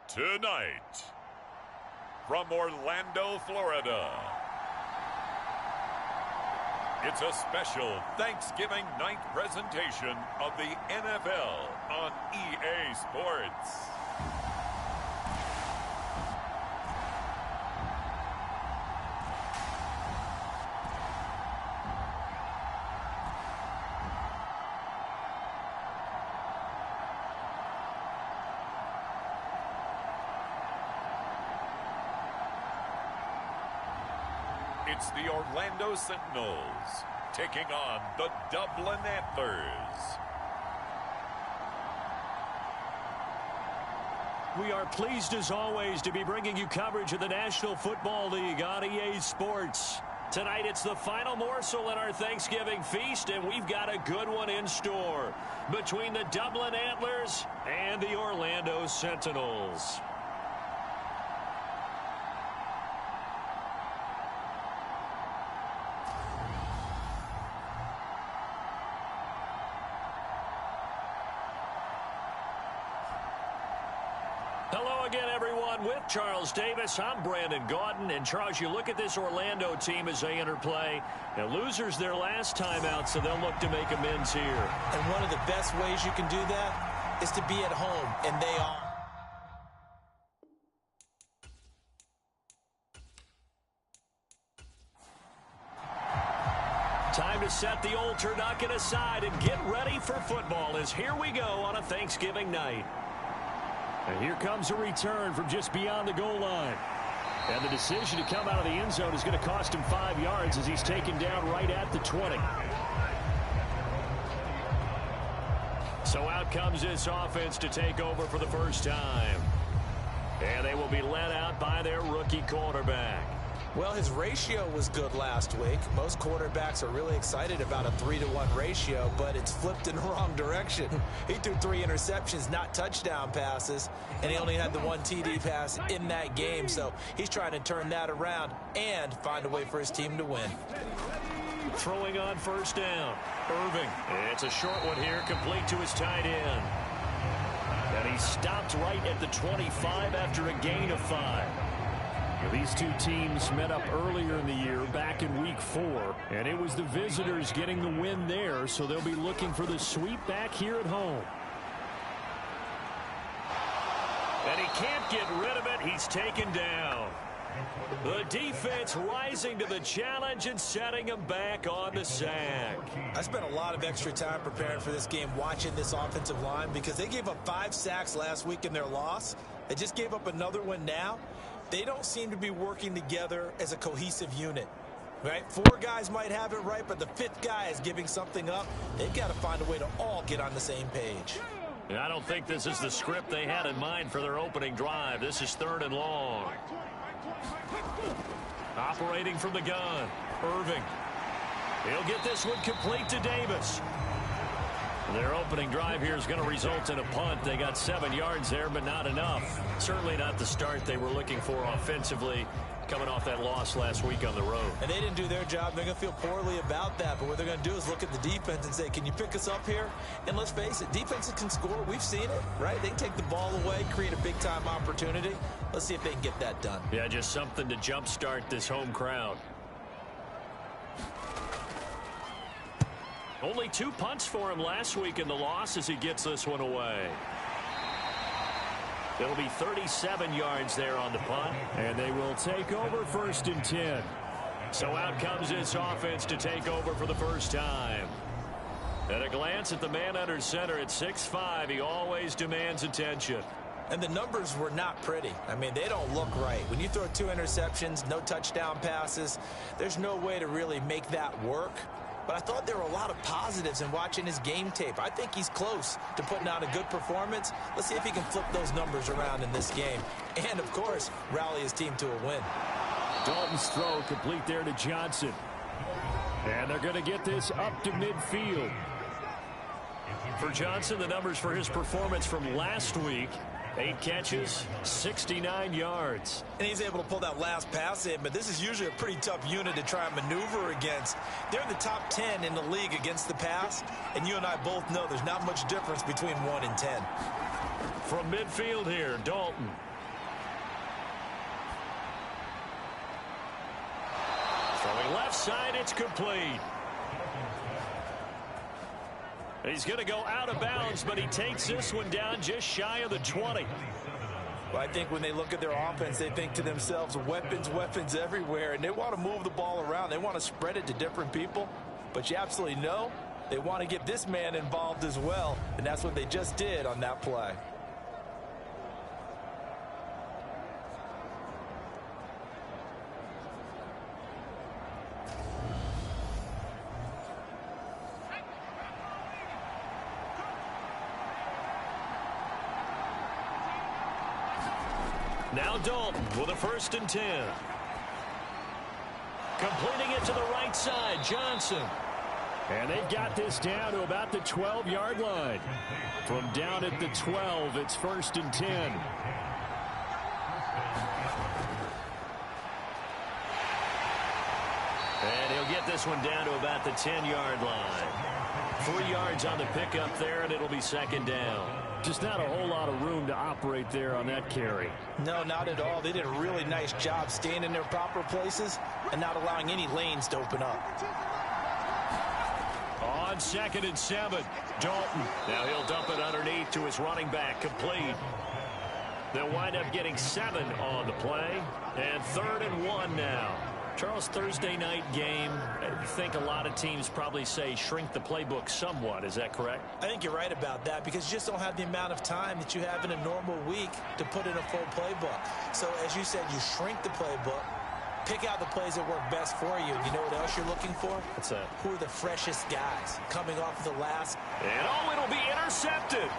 Tonight, from Orlando, Florida, it's a special Thanksgiving night presentation of the NFL on EA Sports. It's the Orlando Sentinels taking on the Dublin Antlers. We are pleased as always to be bringing you coverage of the National Football League on EA Sports. Tonight it's the final morsel in our Thanksgiving feast, and we've got a good one in store between the Dublin Antlers and the Orlando Sentinels. Hello again, everyone. With Charles Davis, I'm Brandon Gaudin. And, Charles, you look at this Orlando team as they enter play. Now, losers their last time out, so they'll look to make amends here. And one of the best ways you can do that is to be at home, and they are. Time to set the old turducken aside and get ready for football as here we go on a Thanksgiving night. And here comes a return from just beyond the goal line. And the decision to come out of the end zone is going to cost him 5 yards as he's taken down right at the 20. So out comes this offense to take over for the first time. And they will be led out by their rookie quarterback. Well, his ratio was good last week. Most quarterbacks are really excited about a 3-to-1 ratio, but it's flipped in the wrong direction. He threw 3 interceptions, not touchdown passes, and he only had the 1 TD pass in that game. So he's trying to turn that around and find a way for his team to win. Throwing on first down. Irving. It's a short one here, complete to his tight end. And he stopped right at the 25 after a gain of 5. These two teams met up earlier in the year, back in week 4, and it was the visitors getting the win there, so they'll be looking for the sweep back here at home. And he can't get rid of it. He's taken down. The defense rising to the challenge and setting him back on the sack. I spent a lot of extra time preparing for this game, watching this offensive line, because they gave up 5 sacks last week in their loss. They just gave up another one now. They don't seem to be working together as a cohesive unit, right? 4 guys might have it right, but the 5th guy is giving something up. They've got to find a way to all get on the same page. And I don't think this is the script they had in mind for their opening drive. This is 3rd and long. Operating from the gun, Irving. He'll get this one complete to Davis. Their opening drive here is going to result in a punt. They got 7 yards there, but not enough. Certainly not the start they were looking for offensively, coming off that loss last week on the road. And they didn't do their job. They're going to feel poorly about that. But what they're going to do is look at the defense and say, can you pick us up here? And let's face it, defenses can score. We've seen it, right? They can take the ball away, create a big-time opportunity. Let's see if they can get that done. Yeah, just something to jumpstart this home crowd. Only 2 punts for him last week in the loss as he gets this one away. It'll be 37 yards there on the punt. And they will take over 1st and 10. So out comes this offense to take over for the first time. At a glance at the man under center at 6'5", he always demands attention. And the numbers were not pretty. I mean, they don't look right. When you throw 2 interceptions, no touchdown passes, there's no way to really make that work. But I thought there were a lot of positives in watching his game tape. I think he's close to putting out a good performance. Let's see if he can flip those numbers around in this game. And, of course, rally his team to a win. Dalton's throw complete there to Johnson. And they're going to get this up to midfield. For Johnson, the numbers for his performance from last week: 8 catches, 69 yards. And he's able to pull that last pass in, but this is usually a pretty tough unit to try and maneuver against. They're in the top 10 in the league against the pass, and you and I both know there's not much difference between 1 and 10. From midfield here, Dalton. Going left side, it's complete. He's going to go out of bounds, but he takes this one down just shy of the 20. Well, I think when they look at their offense, they think to themselves, weapons, weapons everywhere, and they want to move the ball around. They want to spread it to different people, but you absolutely know they want to get this man involved as well, and that's what they just did on that play. Now Dalton with a 1st and 10. Completing it to the right side, Johnson. And they've got this down to about the 12-yard line. From down at the 12, it's 1st and 10. And he'll get this one down to about the 10-yard line. 3 yards on the pickup there, and it'll be 2nd down. Just not a whole lot of room to operate there on that carry. No, not at all. They did a really nice job staying in their proper places and not allowing any lanes to open up. On 2nd and 7, Dalton. Now he'll dump it underneath to his running back, complete. They'll wind up getting 7 on the play, and 3rd and 1 now. Charles, Thursday night game, I think a lot of teams probably say shrink the playbook somewhat. Is that correct? I think you're right about that because you just don't have the amount of time that you have in a normal week to put in a full playbook. So, as you said, you shrink the playbook, pick out the plays that work best for you. You know what else you're looking for? What's that? Who are the freshest guys coming off the last? And oh, it'll be intercepted.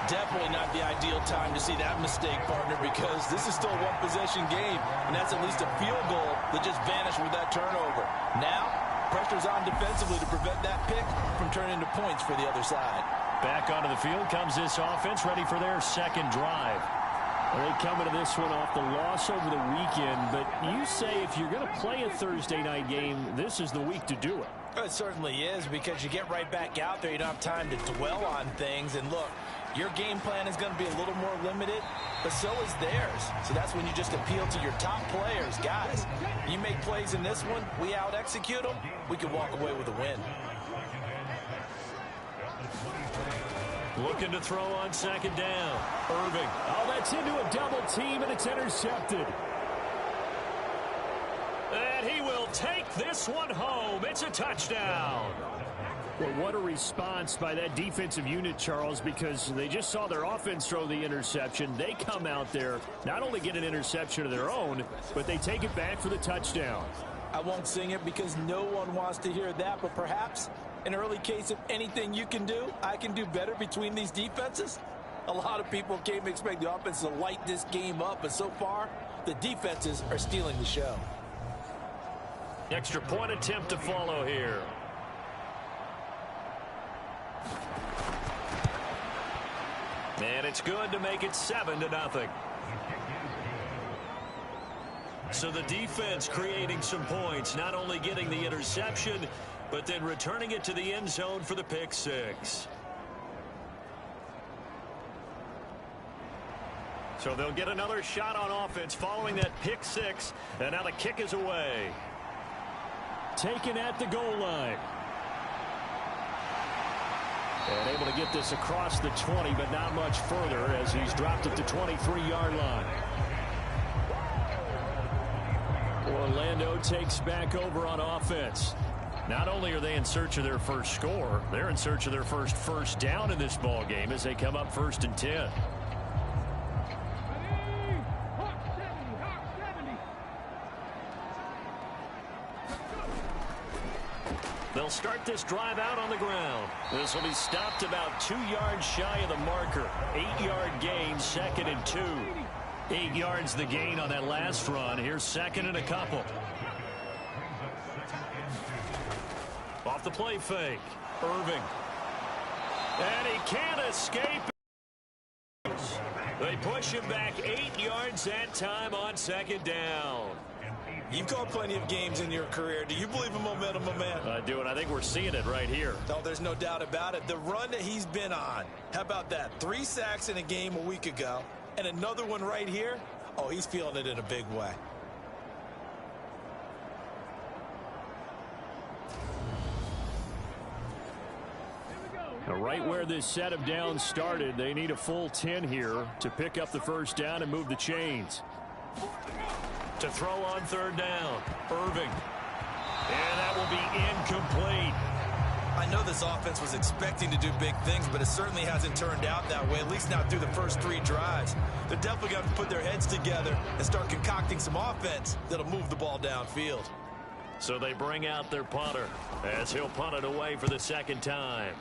Definitely not the ideal time to see that mistake, partner, because this is still a one-possession game, and that's at least a field goal that just vanished with that turnover. Now, pressure's on defensively to prevent that pick from turning into points for the other side. Back onto the field comes this offense, ready for their 2nd drive. Well, they come into this one off the loss over the weekend, but you say if you're going to play a Thursday night game, this is the week to do it. It certainly is, because you get right back out there. You don't have time to dwell on things. And look, your game plan is going to be a little more limited, but so is theirs. So that's when you just appeal to your top players. Guys, you make plays in this one, we out-execute them, we can walk away with a win. Looking to throw on 2nd down. Irving. Oh, that's into a double team, and it's intercepted. And he will take this one home. It's a touchdown. Well, what a response by that defensive unit, Charles, because they just saw their offense throw the interception. They come out there, not only get an interception of their own, but they take it back for the touchdown. I won't sing it because no one wants to hear that, but perhaps an early case of anything you can do, I can do better between these defenses. A lot of people came to expect the offense to light this game up, but so far, the defenses are stealing the show. Extra point attempt to follow here. And it's good to make it 7-0. So the defense creating some points, not only getting the interception, but then returning it to the end zone for the pick 6. So they'll get another shot on offense following that pick 6, and now the kick is away. Taken at the goal line. And able to get this across the 20, but not much further as he's dropped at the 23-yard line. Orlando takes back over on offense. Not only are they in search of their first score, they're in search of their first down in this ball game as they come up 1st and 10. They'll start this drive out on the ground. This will be stopped about 2 yards shy of the marker. 8-yard gain, 2nd and 2. 8 yards the gain on that last run. Here's 2nd and a couple. Off the play fake. Irving. And he can't escape. They push him back 8 yards that time on 2nd down. You've called plenty of games in your career. Do you believe in momentum, my man? I do, and I think we're seeing it right here. Oh, there's no doubt about it. The run that he's been on. How about that? 3 sacks in a game a week ago, and another one right here. Oh, he's feeling it in a big way. Now, right where this set of downs started, they need a full 10 here to pick up the first down and move the chains. To throw on third down, Irving. And that will be incomplete. I know this offense was expecting to do big things, but it certainly hasn't turned out that way, at least not through the first 3 drives. They're definitely going to put their heads together and start concocting some offense that'll move the ball downfield. So they bring out their punter as he'll punt it away for the second time.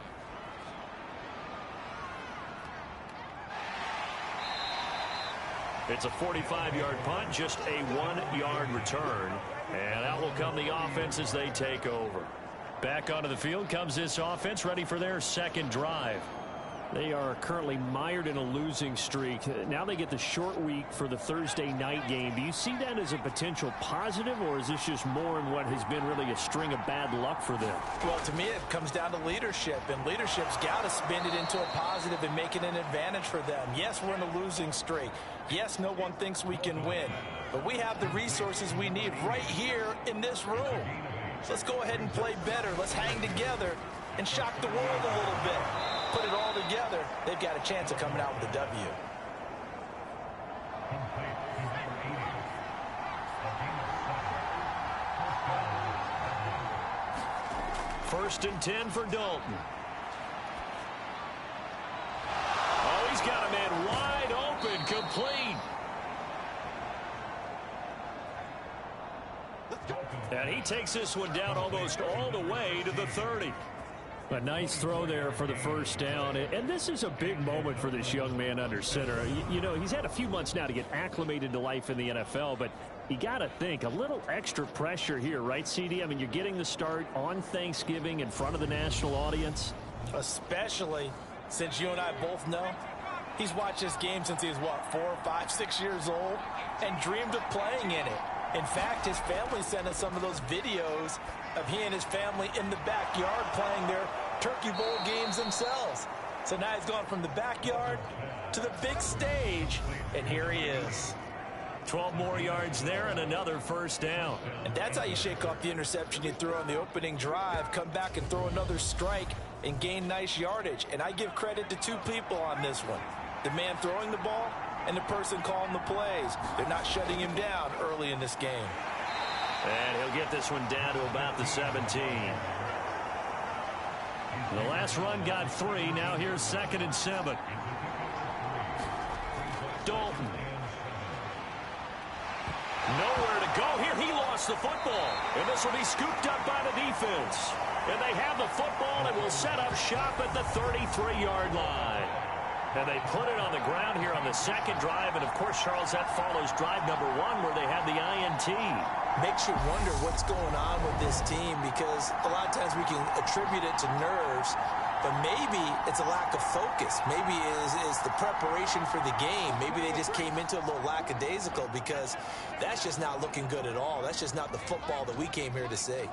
It's a 45-yard punt, just a 1-yard return. And out will come the offense as they take over. Back onto the field comes this offense, ready for their second drive. They are currently mired in a losing streak. Now they get the short week for the Thursday night game. Do you see that as a potential positive, or is this just more in what has been really a string of bad luck for them? Well, to me, it comes down to leadership, and leadership's got to spin it into a positive and make it an advantage for them. Yes, we're in a losing streak. Yes, no one thinks we can win, but we have the resources we need right here in this room. So let's go ahead and play better. Let's hang together and shock the world a little bit. Put it all together, they've got a chance of coming out with a W. First and 10 for Dalton. Oh, he's got a man wide open, complete. And he takes this one down almost all the way to the 30. A nice throw there for the first down. And this is a big moment for this young man under center. You know, he's had a few months now to get acclimated to life in the NFL, but you got to think a little extra pressure here, right, CD? I mean, you're getting the start on Thanksgiving in front of the national audience. Especially since you and I both know he's watched this game since he was, what, 4, 5, 6 years old and dreamed of playing in it. In fact, his family sent us some of those videos of he and his family in the backyard playing their Turkey Bowl games themselves. So now he's gone from the backyard to the big stage, and here he is. 12 more yards there and another first down. And that's how you shake off the interception you threw on the opening drive, come back and throw another strike and gain nice yardage. And I give credit to 2 people on this one. The man throwing the ball and the person calling the plays. They're not shutting him down early in this game. And he'll get this one down to about the 17. The last run got 3. Now here's 2nd and 7. Dalton. Nowhere to go here. He lost the football. And this will be scooped up by the defense. And they have the football and will set up shop at the 33-yard line. And they put it on the ground here on the second drive. And, of course, Charles, that follows drive number 1 where they had the INT. Makes you wonder what's going on with this team, because a lot of times we can attribute it to nerves, but maybe it's a lack of focus. Maybe it's the preparation for the game. Maybe they just came into a little lackadaisical, because that's just not looking good at all. That's just not the football that we came here to see.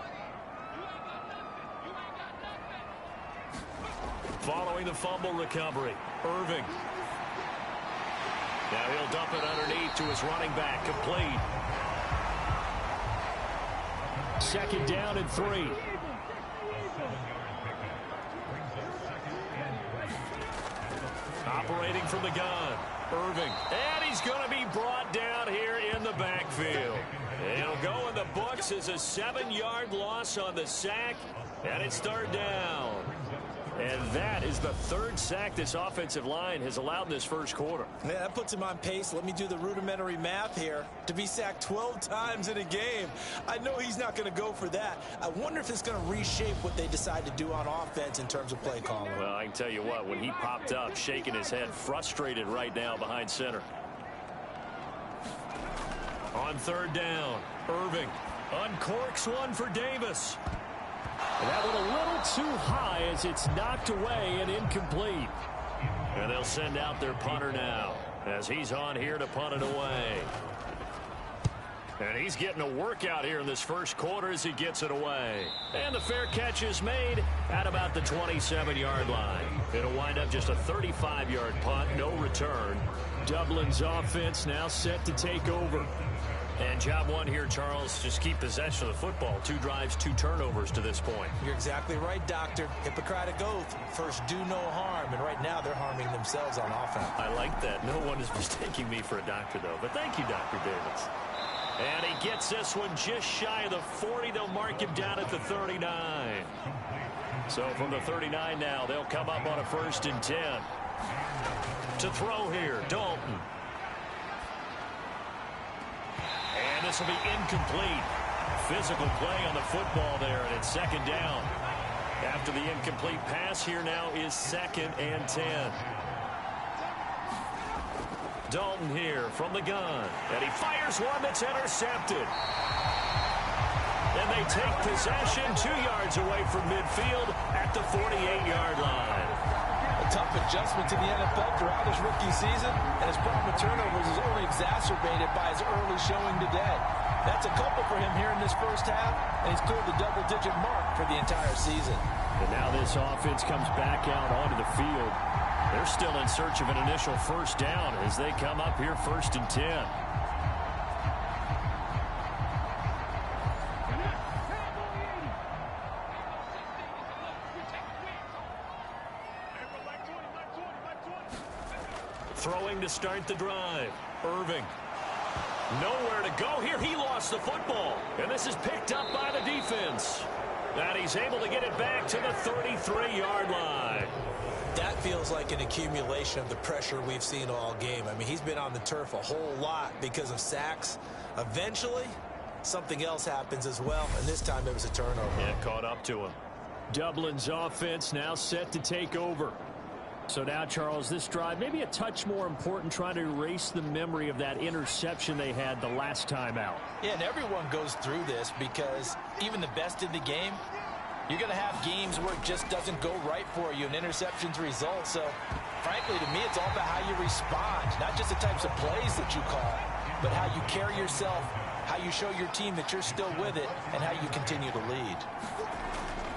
Following the fumble recovery, Irving. Now he'll dump it underneath to his running back, complete. 2nd down and 3. Operating from the gun, Irving. And he's going to be brought down here in the backfield. It'll go in the books as a 7-yard loss on the sack, and it's 3rd down. And that is the 3rd sack this offensive line has allowed in this first quarter. Yeah, that puts him on pace. Let me do the rudimentary math here. To be sacked 12 times in a game, I know he's not going to go for that. I wonder if it's going to reshape what they decide to do on offense in terms of play calling. Well, I can tell you what, when he popped up, shaking his head, frustrated right now behind center. On 3rd down, Irving uncorks one for Davis. And that one a little too high as it's knocked away and incomplete. And they'll send out their punter now as he's on here to punt it away. And he's getting a workout here in this first quarter as he gets it away. And the fair catch is made at about the 27-yard line. It'll wind up just a 35-yard punt, no return. Dublin's offense now set to take over. And job one here, Charles, just keep possession of the football. 2 drives, 2 turnovers to this point. You're exactly right, Doctor. Hippocratic oath. First, do no harm. And right now, they're harming themselves on offense. I like that. No one is mistaking me for a doctor, though. But thank you, Dr. Davis. And he gets this one just shy of the 40. They'll mark him down at the 39. So from the 39 now, they'll come up on a 1st and 10. To throw here, Dalton. And this will be incomplete. Physical play on the football there, and it's 2nd down. After the incomplete pass, here now is 2nd and 10. Dalton here from the gun, and he fires one that's intercepted. And they take possession 2 yards away from midfield at the 48-yard line. A tough adjustment to the NFL throughout his rookie season, and his problem with turnovers is only exacerbated by his early showing today. That's a couple for him here in this first half, and he's cleared the double-digit mark for the entire season. And now this offense comes back out onto the field. They're still in search of an initial 1st down as they come up here 1st and 10. Throwing to start the drive. Irving. Nowhere to go here. He lost the football. And this is picked up by the defense. And he's able to get it back to the 33-yard line. That feels like an accumulation of the pressure we've seen all game. I mean, he's been on the turf a whole lot because of sacks. Eventually, something else happens as well, and this time it was a turnover. Yeah, caught up to him. Dublin's offense now set to take over. So now, Charles, this drive maybe a touch more important, trying to erase the memory of that interception they had the last time out. Yeah, and everyone goes through this because even the best in the game, you're going to have games where it just doesn't go right for you and interceptions result. So, frankly, to me, it's all about how you respond, not just the types of plays that you call, but how you carry yourself, how you show your team that you're still with it, and how you continue to lead.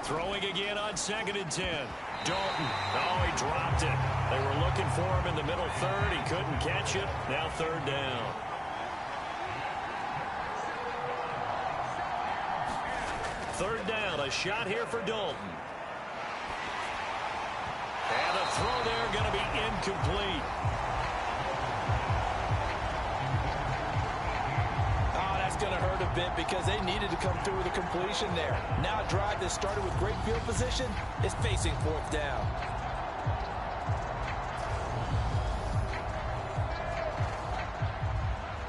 Throwing again on 2nd and 10. Dalton. Oh, he dropped it. They were looking for him in the middle 3rd. He couldn't catch it. Now 3rd down. Third down, a shot here for Dalton. And a throw there going to be incomplete. Oh, that's going to hurt a bit because they needed to come through with a completion there. Now a drive that started with great field position is facing 4th down.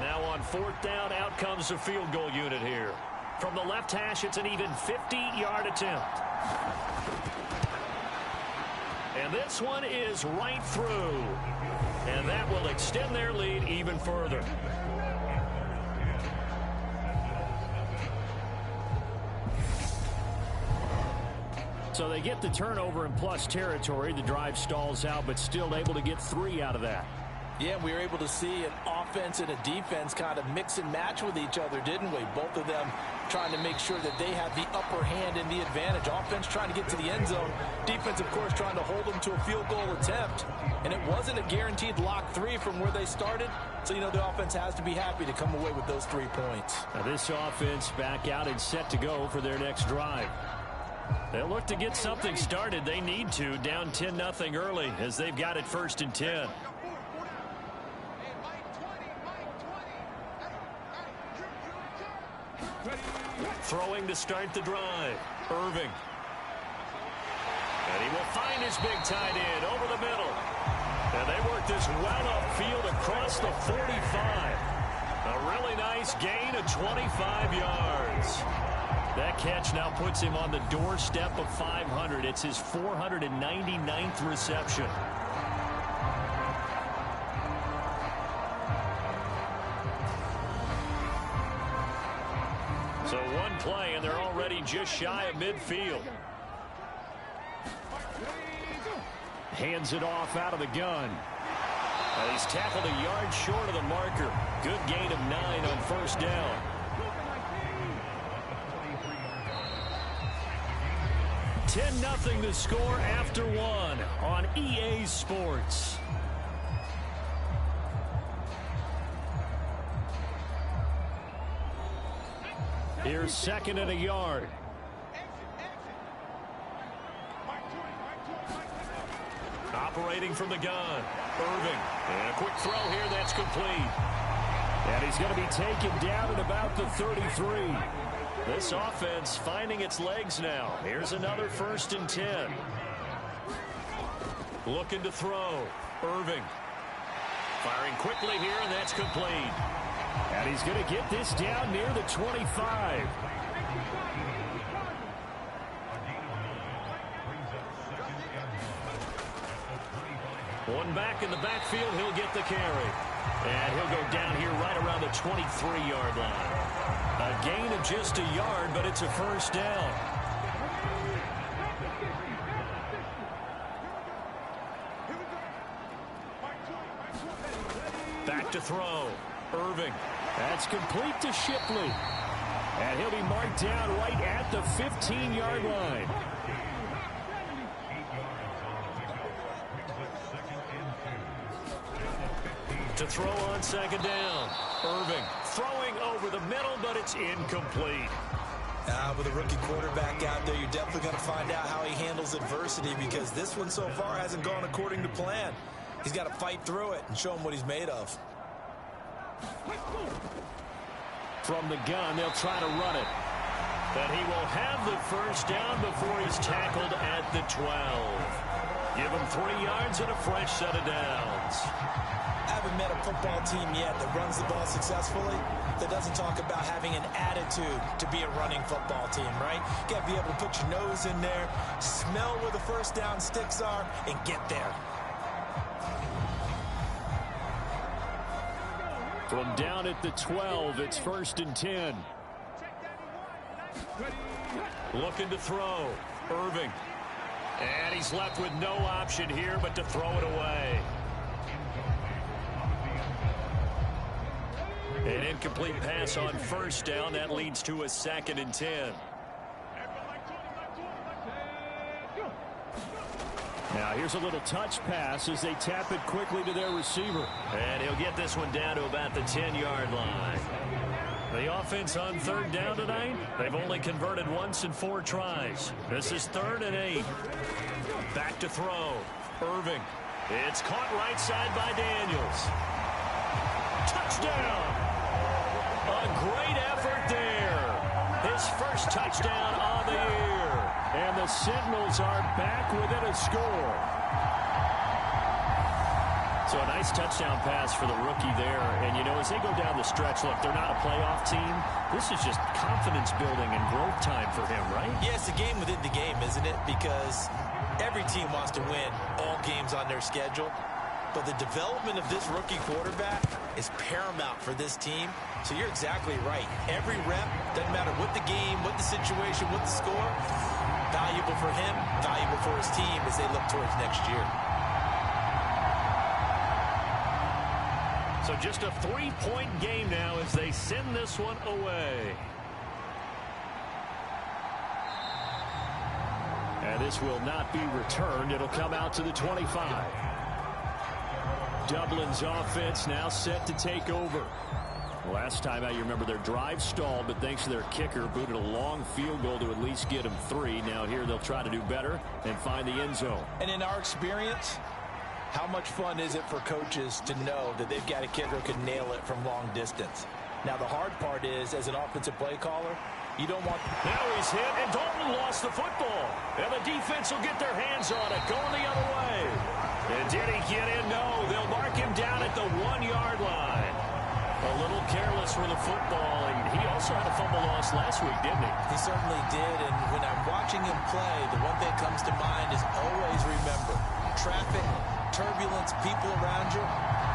Now on 4th down, out comes the field goal unit here. From the left hash, it's an even 50-yard attempt. And this one is right through. And that will extend their lead even further. So they get the turnover in plus territory. The drive stalls out, but still able to get 3 out of that. Yeah, we were able to see an offense and a defense kind of mix and match with each other, didn't we? Both of them trying to make sure that they had the upper hand and the advantage. Offense trying to get to the end zone. Defense, of course, trying to hold them to a field goal attempt. And it wasn't a guaranteed lock 3 from where they started. So, you know, the offense has to be happy to come away with those 3 points. Now this offense back out and set to go for their next drive. They'll look to get something started. They need to. Down 10-0 early as they've got it 1st and 10. Throwing to start the drive. Irving. And he will find his big tight end over the middle. And they work this well upfield across the 45. A really nice gain of 25 yards. That catch now puts him on the doorstep of 500. It's his 499th reception. So one play, and they're already just shy of midfield. Hands it off out of the gun. And he's tackled a yard short of the marker. Good gain of 9 on 1st down. $10-0 the score after 1 on EA Sports. Here's second and a yard. Operating from the gun, Irving. And a quick throw here that's complete. And he's going to be taken down at about the 33. This offense finding its legs now. Here's another 1st and 10. Looking to throw. Irving. Firing quickly here, and that's complete. And he's going to get this down near the 25. One back in the backfield, he'll get the carry. And he'll go down here right around the 23-yard line. A gain of just a yard, but it's a 1st down. Back to throw. Irving. That's complete to Shipley. And he'll be marked down right at the 15-yard line. To throw on 2nd down. Irving throwing over the middle, but it's incomplete. With a rookie quarterback out there, you're definitely going to find out how he handles adversity, because this one so far hasn't gone according to plan. He's got to fight through it and show him what he's made of. From the gun, they'll try to run it. But he will have the 1st down before he's tackled at the 12. Give him 3 yards and a fresh set of downs. I haven't met a football team yet that runs the ball successfully that doesn't talk about having an attitude to be a running football team, right? You got to be able to put your nose in there, smell where the 1st down sticks are, and get there. From down at the 12, it's 1st and 10. Looking to throw. Irving. And he's left with no option here but to throw it away. An incomplete pass on 1st down. That leads to a 2nd and 10. Now here's a little touch pass as they tap it quickly to their receiver. And he'll get this one down to about the 10-yard line. The offense on 3rd down tonight, they've only converted once in 4 tries. This is 3rd and 8. Back to throw. Irving. It's caught right side by Daniels. Touchdown! A great effort there. His 1st touchdown on the year. And the Sentinels are back within a score. So a nice touchdown pass for the rookie there. And, you know, as they go down the stretch, look, they're not a playoff team. This is just confidence building and growth time for him, right? Yeah, it's a game within the game, isn't it? Because every team wants to win all games on their schedule. But the development of this rookie quarterback is paramount for this team. So you're exactly right. Every rep, doesn't matter what the game, what the situation, what the score, valuable for him, valuable for his team as they look towards next year. So just a 3-point game now as they send this one away. And this will not be returned. It'll come out to the 25. Dublin's offense now set to take over. Last time out, you remember their drive stalled, but thanks to their kicker, booted a long field goal to at least get them 3. Now here they'll try to do better and find the end zone. And in our experience, how much fun is it for coaches to know that they've got a kicker who can nail it from long distance? Now the hard part is, as an offensive play caller, you don't want... Now he's hit, and Dalton lost the football. And the defense will get their hands on it, going the other way. And did he get in? No, they'll mark him down at the 1-yard line. A little careless with the football, and he also had a fumble loss last week, didn't he? He certainly did, and when I'm watching him play, the one thing that comes to mind is always remember, traffic, turbulence, people around you,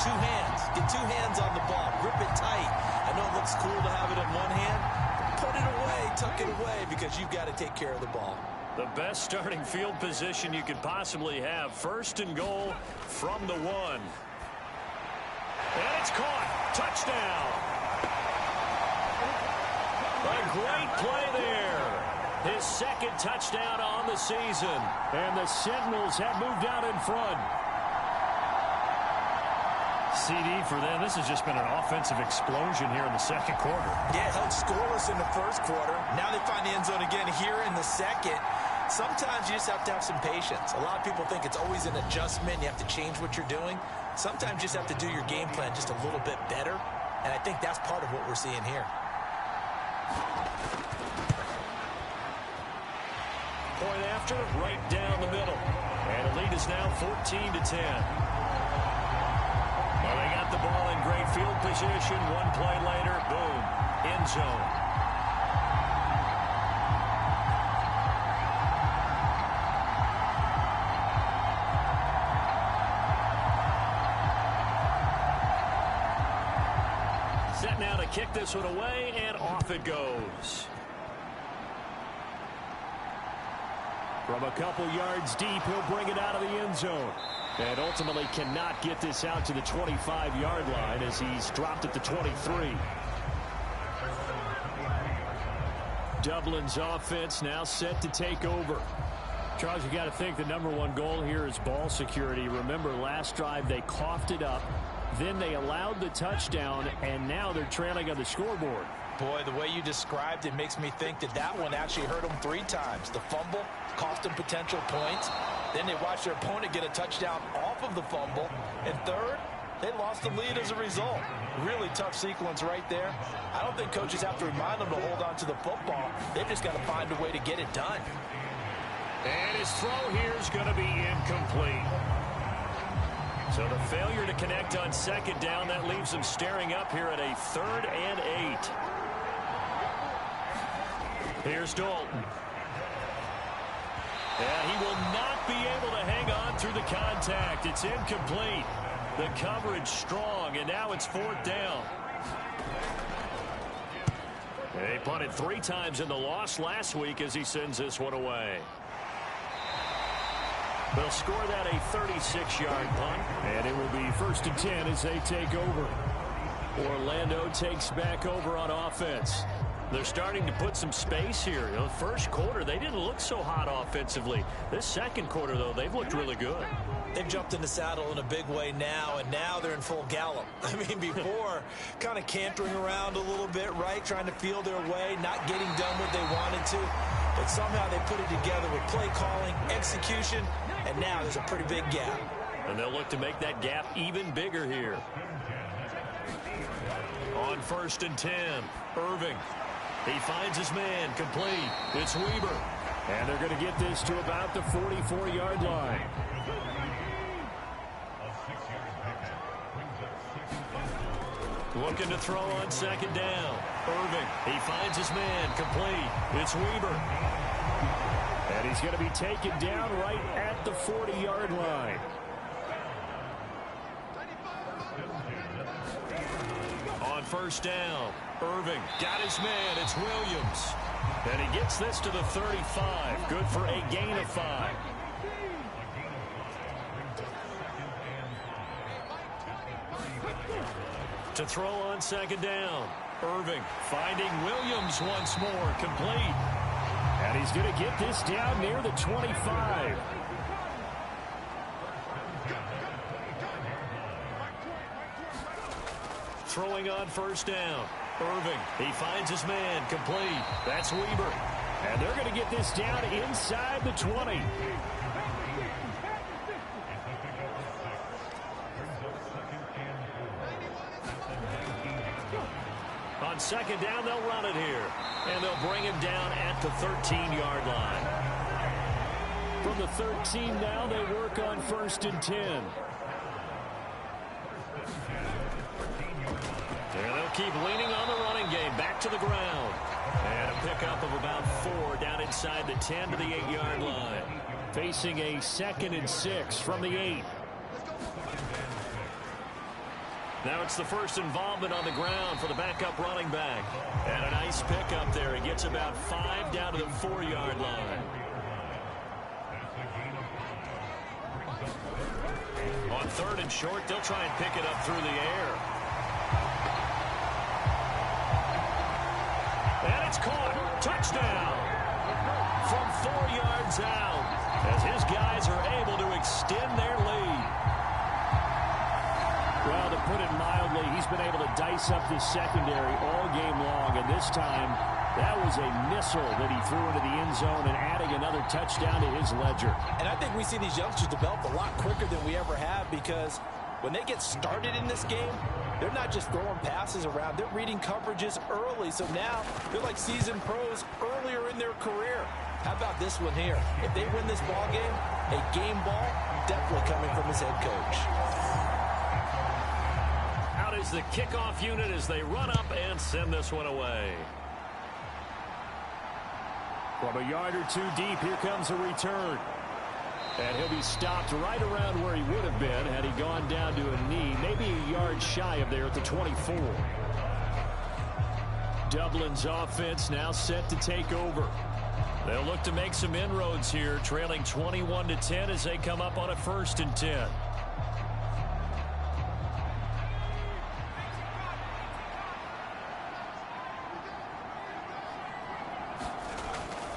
2 hands. Get 2 hands on the ball. Grip it tight. I know it looks cool to have it in one hand, but put it away, tuck it away, because you've got to take care of the ball. The best starting field position you could possibly have. 1st and goal from the 1. And it's caught. Touchdown. A great play there. His 2nd touchdown on the season. And the Sentinels have moved out in front. TD, for them, this has just been an offensive explosion here in the second quarter. Yeah, held scoreless in the first quarter. Now they find the end zone again here in the second. Sometimes you just have to have some patience. A lot of people think it's always an adjustment. You have to change what you're doing. Sometimes you just have to do your game plan just a little bit better. And I think that's part of what we're seeing here. Point after, right down the middle. And the lead is now 14-10. Well, they got the ball in great field position. One play later, boom, end zone. Set now to kick this one away, and off it goes. From a couple yards deep, he'll bring it out of the end zone. And ultimately cannot get this out to the 25-yard line as he's dropped at the 23. Dublin's offense now set to take over. Charles, you got to think the number one goal here is ball security. Remember, last drive they coughed it up. Then they allowed the touchdown, and now they're trailing on the scoreboard. Boy, the way you described it makes me think that that one actually hurt them 3 times. The fumble cost them potential points. Then they watched their opponent get a touchdown off of the fumble. And third, they lost the lead as a result. Really tough sequence right there. I don't think coaches have to remind them to hold on to the football. They've just got to find a way to get it done. And his throw here is going to be incomplete. So the failure to connect on second down, that leaves them staring up here at a 3rd and 8. Here's Dalton. Yeah, he will not be able to hang on through the contact. It's incomplete. The coverage strong, and now it's 4th down. They punted 3 times in the loss last week as he sends this one away. They'll score that a 36-yard punt, and it will be 1st and 10 as they take over. Orlando takes back over on offense. They're starting to put some space here. You know, the first quarter, they didn't look so hot offensively. This second quarter, though, they've looked really good. They've jumped in the saddle in a big way now, and now they're in full gallop. I mean, before, kind of cantering around a little bit, right, trying to feel their way, not getting done what they wanted to. But somehow they put it together with play calling, execution, and now there's a pretty big gap. And they'll look to make that gap even bigger here. On 1st and 10, Irving. He finds his man, complete. It's Weber. And they're going to get this to about the 44-yard line. Looking to throw on 2nd down. Irving. He finds his man, complete. It's Weber. And he's going to be taken down right at the 40-yard line. On 1st down, Irving got his man. It's Williams. And he gets this to the 35. Good for a gain of 5. To throw on 2nd down, Irving finding Williams once more, complete. And he's going to get this down near the 25. Throwing on 1st down. Irving, he finds his man, complete. That's Weber. And they're going to get this down inside the 20. On 2nd down, they'll run it here. And they'll bring him down at the 13-yard line. From the 13 now, they work on 1st and 10. And they'll keep leaning on the running game. Back to the ground. And a pickup of about 4 down inside the 10 to the 8-yard line. Facing a 2nd and 6 from the 8. Now it's the first involvement on the ground for the backup running back. And a nice pickup there. He gets about 5 down to the 4-yard line. On 3rd and short, they'll try and pick it up through the air. And it's caught. Touchdown. From 4 yards out, as his guys are able to extend their lead. Well, to put it mildly, he's been able to dice up this secondary all game long, and this time that was a missile that he threw into the end zone and adding another touchdown to his ledger. And I think we see these youngsters develop a lot quicker than we ever have, because when they get started in this game, they're not just throwing passes around. They're reading coverages early. So now they're like seasoned pros earlier in their career. How about this one here? If they win this ball game, a game ball definitely coming from his head coach. Out is the kickoff unit as they run up and send this one away. From a yard or two deep, here comes a return. And he'll be stopped right around where he would have been had he gone down to a knee, maybe a yard shy of there at the 24. Dublin's offense now set to take over. They'll look to make some inroads here, trailing 21-10 as they come up on a 1st and 10.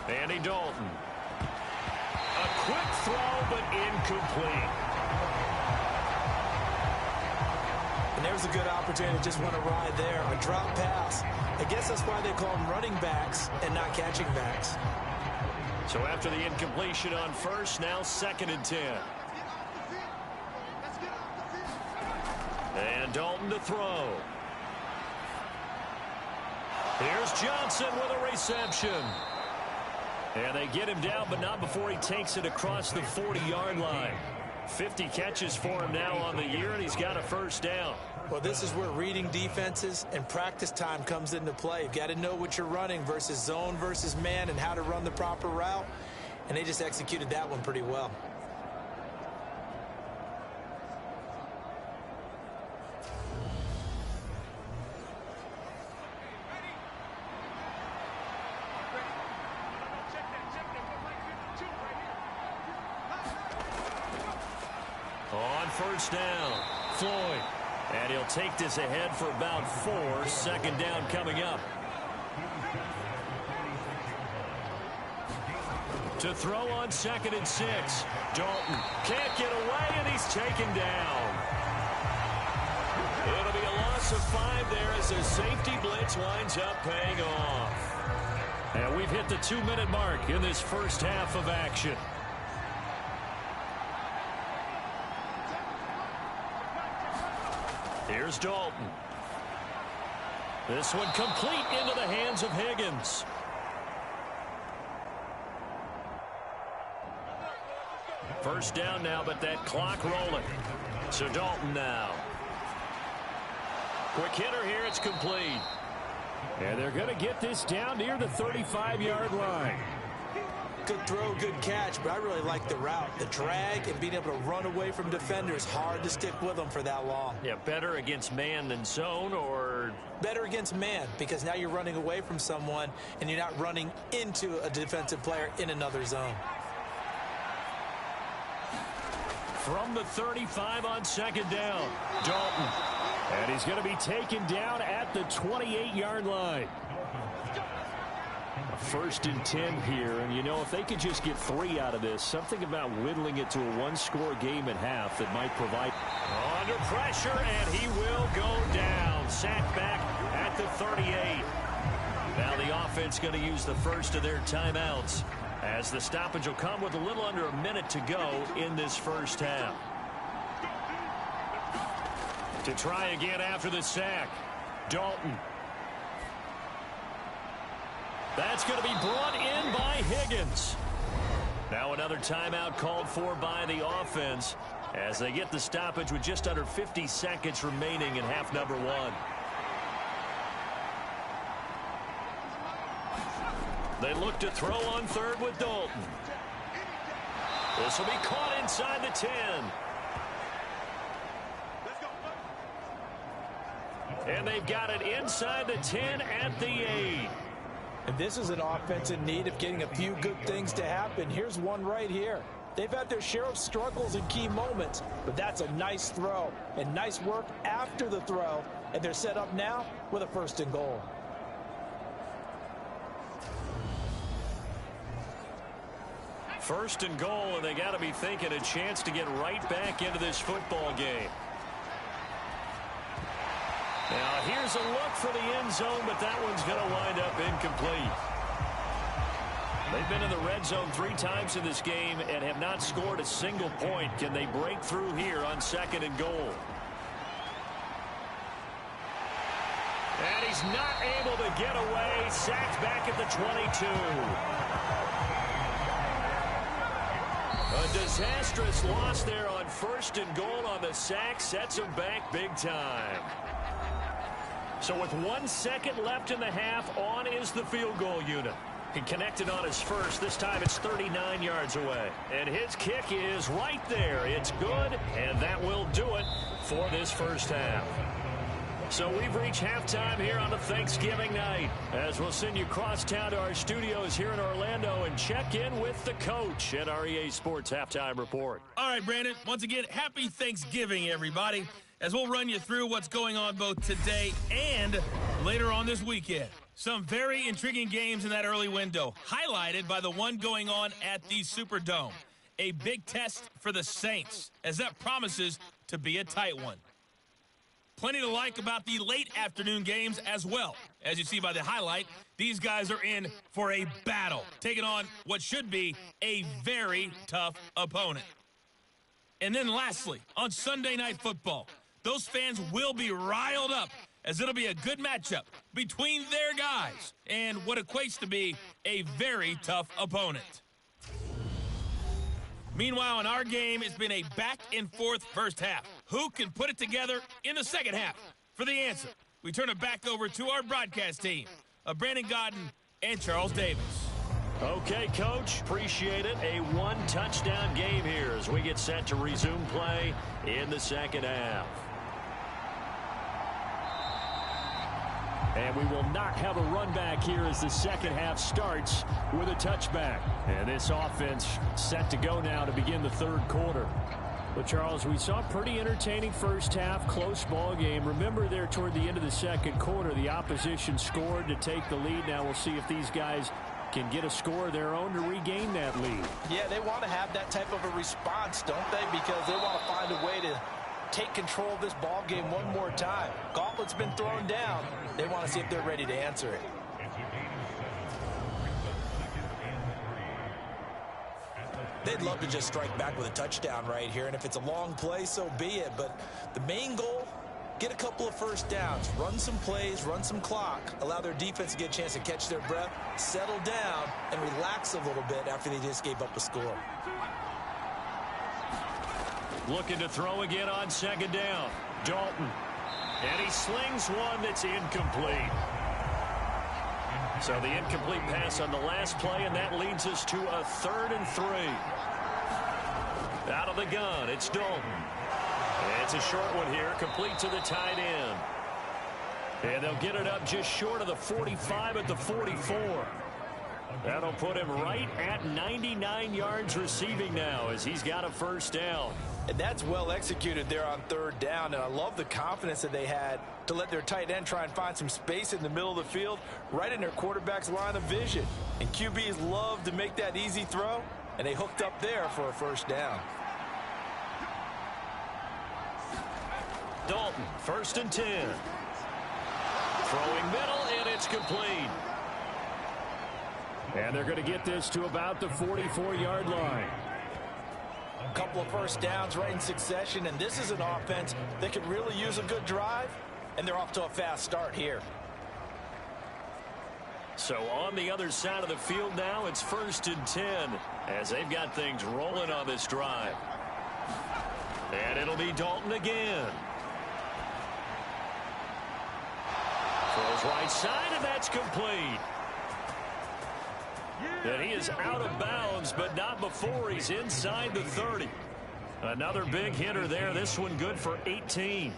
Andy Dalton. A quick throw, but incomplete. And there's a good opportunity to just want to ride there. A drop pass. I guess that's why they call them running backs and not catching backs. So after the incompletion on 1st, now 2nd and 10. And Dalton to throw. Here's Johnson with a reception. And they get him down, but not before he takes it across the 40-yard line. 50 catches for him now on the year, and he's got a 1st down. Well, this is where reading defenses and practice time comes into play. You've got to know what you're running versus zone versus man and how to run the proper route. And they just executed that one pretty well. On 1st down, Floyd. And he'll take this ahead for about 4. 2nd down coming up. To throw on 2nd and 6. Dalton can't get away, and he's taken down. It'll be a loss of 5 there as the safety blitz winds up paying off. And we've hit the 2-minute mark in this 1st half of action. Here's Dalton. This one complete into the hands of Higgins. First down now, but that clock rolling. So Dalton now. Quick hitter here, it's complete. And they're going to get this down near the 35-yard line. Good throw, good catch, but I really like the route. The drag and being able to run away from defenders, hard to stick with them for that long. Yeah, better against man than zone, or? Better against man, because now you're running away from someone and you're not running into a defensive player in another zone. From the 35 on 2nd down, Dalton. And he's going to be taken down at the 28-yard line. 1st and 10 here, and you know, if they could just get 3 out of this, something about whittling it to a 1-score game at half that might provide. Under pressure, and he will go down. Sacked back at the 38. Now the offense going to use the first of their timeouts, as the stoppage will come with a little under a minute to go in this 1st half. To try again after the sack, Dalton. That's going to be brought in by Higgins. Now another timeout called for by the offense as they get the stoppage with just under 50 seconds remaining in half number 1. They look to throw on 3rd with Dalton. This will be caught inside the 10. And they've got it inside the 10 at the 8. And this is an offense in need of getting a few good things to happen. Here's one right here. They've had their share of struggles in key moments, but that's a nice throw and nice work after the throw. And they're set up now with a 1st and goal. First and goal, and they got to be thinking a chance to get right back into this football game. Now here's a look for the end zone, but that one's going to wind up incomplete. They've been in the red zone 3 times in this game and have not scored a single point. Can they break through here on 2nd and goal? And he's not able to get away. Sacked back at the 22. A disastrous loss there on 1st and goal on the sack. Sets him back big time. So with 1 second left in the half, on is the field goal unit. He connected on his first. This time it's 39 yards away. And his kick is right there. It's good, and that will do it for this first half. So we've reached halftime here on a Thanksgiving night, as we'll send you cross town to our studios here in Orlando and check in with the coach at our EA Sports Halftime Report. All right, Brandon, once again, happy Thanksgiving, everybody, as we'll run you through what's going on both today and later on this weekend. Some very intriguing games in that early window, highlighted by the one going on at the Superdome. A big test for the Saints, as that promises to be a tight one. Plenty to like about the late afternoon games as well. As you see by the highlight, these guys are in for a battle, taking on what should be a very tough opponent. And then lastly, on Sunday Night Football, those fans will be riled up, as it'll be a good matchup between their guys and what equates to be a very tough opponent. Meanwhile, in our game, it's been a back-and-forth first half. Who can put it together in the second half? For the answer, we turn it back over to our broadcast team of Brandon Godden and Charles Davis. Okay, Coach, appreciate it. A 1-touchdown game here as we get set to resume play in the second half. And we will not have a run back here as the second half starts with a touchback. And this offense set to go now to begin the third quarter. But, Charles, we saw a pretty entertaining first half, close ball game. Remember there toward the end of the second quarter, the opposition scored to take the lead. Now we'll see if these guys can get a score of their own to regain that lead. Yeah, they want to have that type of a response, don't they? Because they want to find a way to take control of this ball game one more time. Gauntlet's been thrown down. They want to see if they're ready to answer it. They'd love to just strike back with a touchdown right here, and if it's a long play, so be it. But the main goal, get a couple of first downs, run some plays, run some clock, allow their defense to get a chance to catch their breath, settle down, and relax a little bit after they just gave up a score. Looking to throw again on second down. Dalton. And he slings one that's incomplete. So the incomplete pass on the last play, and that leads us to a 3rd and 3. Out of the gun, it's Dalton. It's a short one here, complete to the tight end. And they'll get it up just short of the 45 at the 44. That'll put him right at 99 yards receiving now as he's got a first down. And that's well executed there on 3rd down, and I love the confidence that they had to let their tight end try and find some space in the middle of the field, right in their quarterback's line of vision. And QBs love to make that easy throw, and they hooked up there for a first down. Dalton, 1st and 10. Throwing middle, and it's complete. And they're going to get this to about the 44-yard line. A couple of first downs right in succession, and this is an offense that could really use a good drive, and they're off to a fast start here. So on the other side of the field now, it's 1st and 10 as they've got things rolling on this drive. And it'll be Dalton again. Throws right side, and that's complete. And he is out of bounds, but not before he's inside the 30. Another big hitter there. This one good for 18.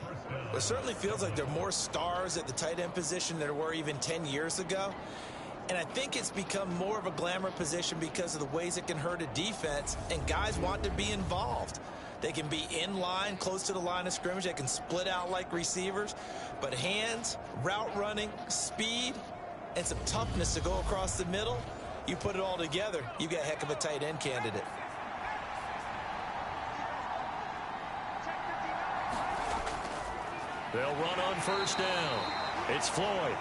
It certainly feels like there are more stars at the tight end position than there were even 10 years ago. And I think it's become more of a glamour position because of the ways it can hurt a defense, and guys want to be involved. They can be in line, close to the line of scrimmage. They can split out like receivers. But hands, route running, speed, and some toughness to go across the middle, you put it all together, you got a heck of a tight end candidate. They'll run on first down. It's Floyd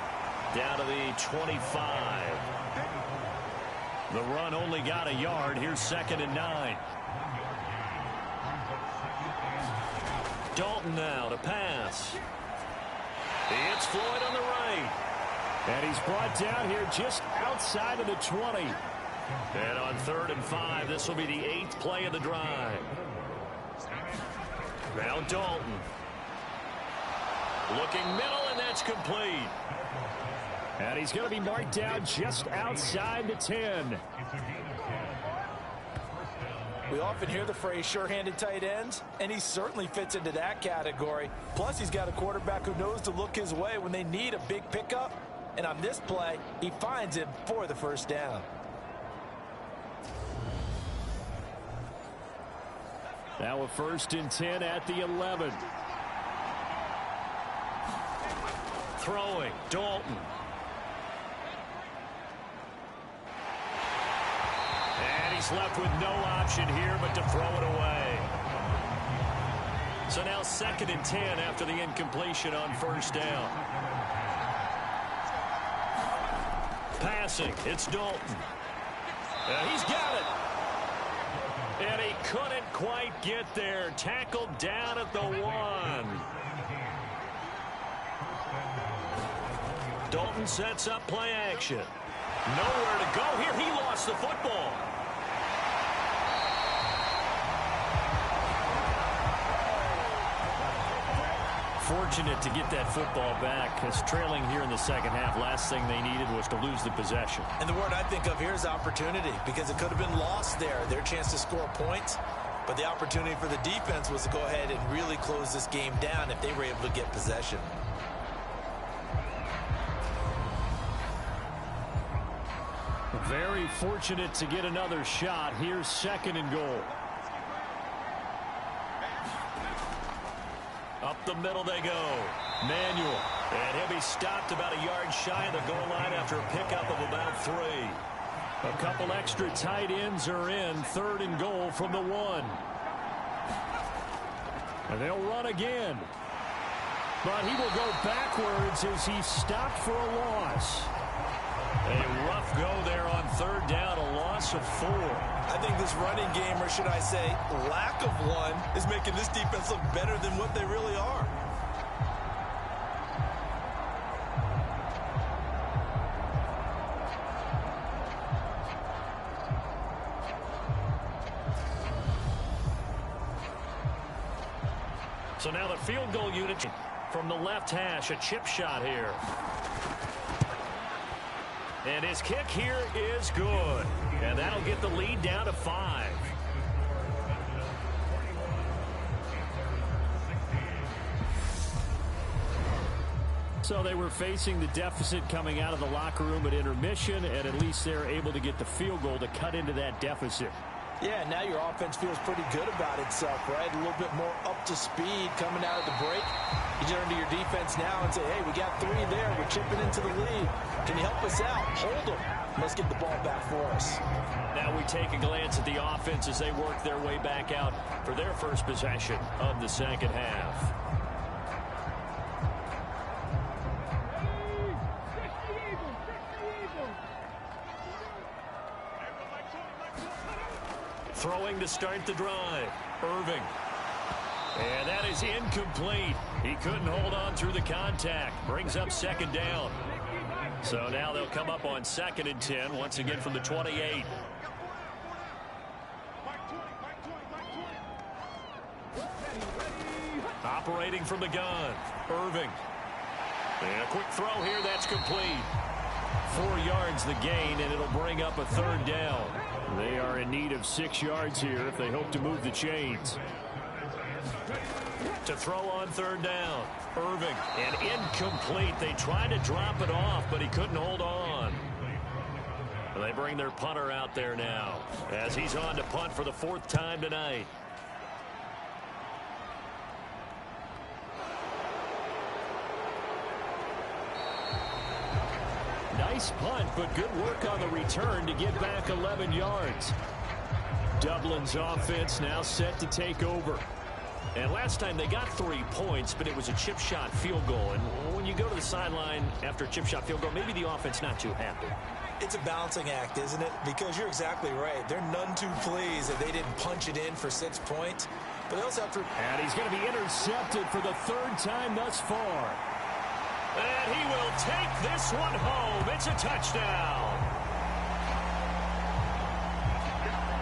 down to the 25. The run only got a yard. Here's 2nd and 9. Dalton now to pass. It's Floyd on the right. And he's brought down here just outside of the 20. And on 3rd and 5, this will be the 8th play of the drive. Now Dalton. Looking middle, and that's complete. And he's going to be marked down just outside the 10. We often hear the phrase sure-handed tight ends, and he certainly fits into that category. Plus, he's got a quarterback who knows to look his way when they need a big pickup. And on this play, he finds him for the first down. Now a 1st and 10 at the 11. Throwing, Dalton. And he's left with no option here but to throw it away. So now 2nd and 10 after the incompletion on first down. Passing, it's Dalton. He's got it. And he couldn't quite get there. Tackled down at the 1. Dalton sets up play action. Nowhere to go here. He lost the football. Fortunate to get that football back, because trailing here in the second half, last thing they needed was to lose the possession. And the word I think of here is opportunity, because it could have been lost there, their chance to score points. But the opportunity for the defense was to go ahead and really close this game down if they were able to get possession. Very fortunate to get another shot. Here's 2nd and goal. Up the middle they go. Manuel. And he'll be stopped about a yard shy of the goal line after a pickup of about 3. A couple extra tight ends are in. 3rd and goal from the 1. And they'll run again. But he will go backwards as he's stopped for a loss. A rough go there on 3rd down, a loss of 4. I think this running game, or should I say lack of one, is making this defense look better than what they really are. So now the field goal unit from the left hash, a chip shot here. And his kick here is good. And that'll get the lead down to 5. So they were facing the deficit coming out of the locker room at intermission, and at least they're able to get the field goal to cut into that deficit. Yeah, now your offense feels pretty good about itself, right? A little bit more up to speed coming out of the break. You turn to your defense now and say, hey, we got 3 there. We're chipping into the lead. Can you help us out? Hold them. Let's get the ball back for us. Now we take a glance at the offense as they work their way back out for their first possession of the second half. Throwing to start the drive. Irving. And that is incomplete. He couldn't hold on through the contact. Brings up 2nd down. So now they'll come up on 2nd and 10, once again from the 28. Operating from the gun. Irving. And a quick throw here, that's complete. 4 yards the gain, and it'll bring up a 3rd down. They are in need of 6 yards here if they hope to move the chains. To throw on 3rd down. Irving. And incomplete. They tried to drop it off, but he couldn't hold on. And they bring their punter out there now as he's on to punt for the 4th time tonight. Nice punt, but good work on the return to get back 11 yards. Dublin's offense now set to take over. And last time they got 3 points, but it was a chip shot field goal. And when you go to the sideline after a chip shot field goal, maybe the offense not too happy. It's a balancing act, isn't it? Because you're exactly right. They're none too pleased that they didn't punch it in for 6 points. But they also have to... And he's going to be intercepted for the 3rd time thus far. And he will take this one home. It's a touchdown.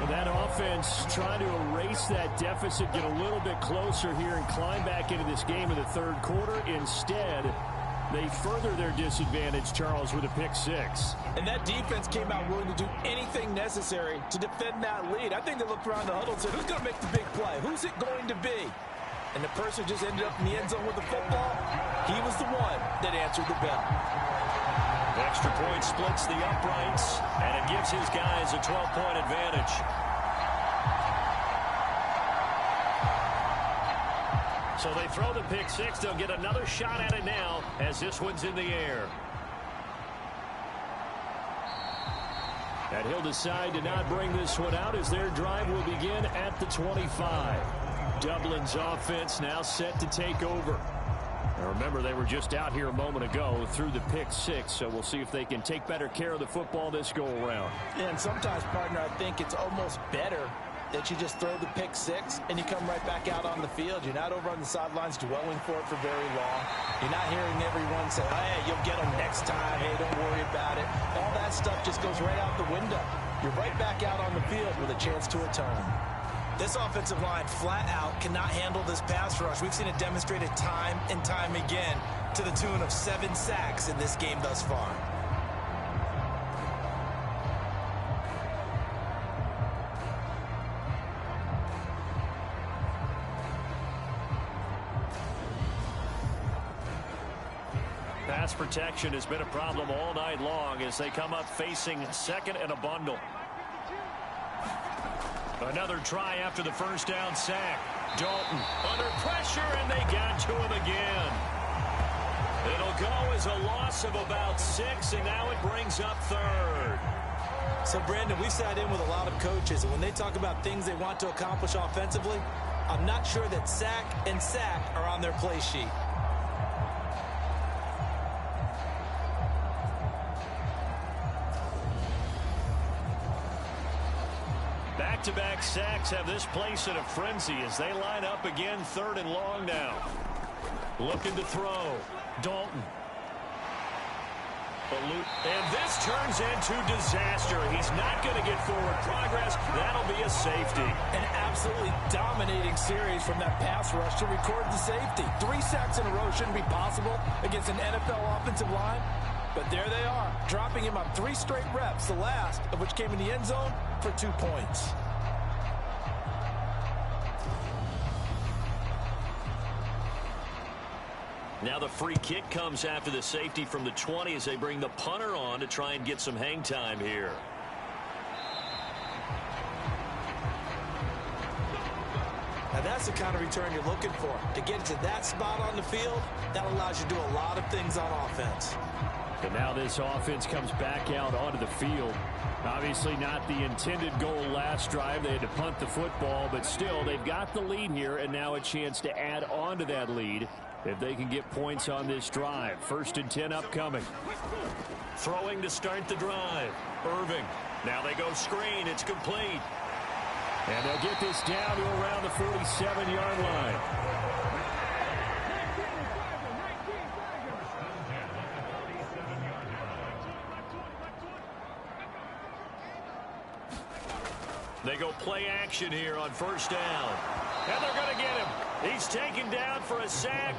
That offense trying to erase that deficit, get a little bit closer here and climb back into this game in the 3rd quarter. Instead, they further their disadvantage, Charles, with a pick 6. And that defense came out willing to do anything necessary to defend that lead. I think they looked around the huddle and said, who's going to make the big play? Who's it going to be? And the person just ended up in the end zone with the football. He was the one that answered the bell. The extra point splits the uprights, and it gives his guys a 12-point advantage. So they throw the pick 6. They'll get another shot at it now as this one's in the air. And he'll decide to not bring this one out as their drive will begin at the 25. Dublin's offense now set to take over. Now remember, they were just out here a moment ago through the pick 6, so we'll see if they can take better care of the football this go-around. Yeah, and sometimes, partner, I think it's almost better that you just throw the pick 6 and you come right back out on the field. You're not over on the sidelines dwelling for it for very long. You're not hearing everyone say, hey, you'll get them next time. Hey, don't worry about it. All that stuff just goes right out the window. You're right back out on the field with a chance to atone. This offensive line flat out cannot handle this pass rush. We've seen it demonstrated time and time again to the tune of 7 sacks in this game thus far. Pass protection has been a problem all night long as they come up facing 2nd and a bundle. Another try after the first down sack. Dalton under pressure, and they got to him again. It'll go as a loss of about 6, and now it brings up 3rd. So, Brandon, we've sat in with a lot of coaches, and when they talk about things they want to accomplish offensively, I'm not sure that sack and sack are on their play sheet. Back-to-back sacks have this place in a frenzy as they line up again 3rd and long now. Looking to throw. Dalton. And this turns into disaster. He's not going to get forward progress. That'll be a safety. An absolutely dominating series from that pass rush to record the safety. 3 sacks in a row shouldn't be possible against an NFL offensive line. But there they are, dropping him on 3 straight reps, the last of which came in the end zone for 2 points. Now the free kick comes after the safety from the 20 as they bring the punter on to try and get some hang time here. Now that's the kind of return you're looking for. To get to that spot on the field, that allows you to do a lot of things on offense. And now this offense comes back out onto the field. Obviously not the intended goal last drive. They had to punt the football, but still they've got the lead here and now a chance to add on to that lead if they can get points on this drive. 1st and 10 upcoming. Throwing to start the drive. Irving. Now they go screen. It's complete. And they'll get this down to around the 47-yard line. They go play action here on 1st down. And they're going to get him. He's taken down for a sack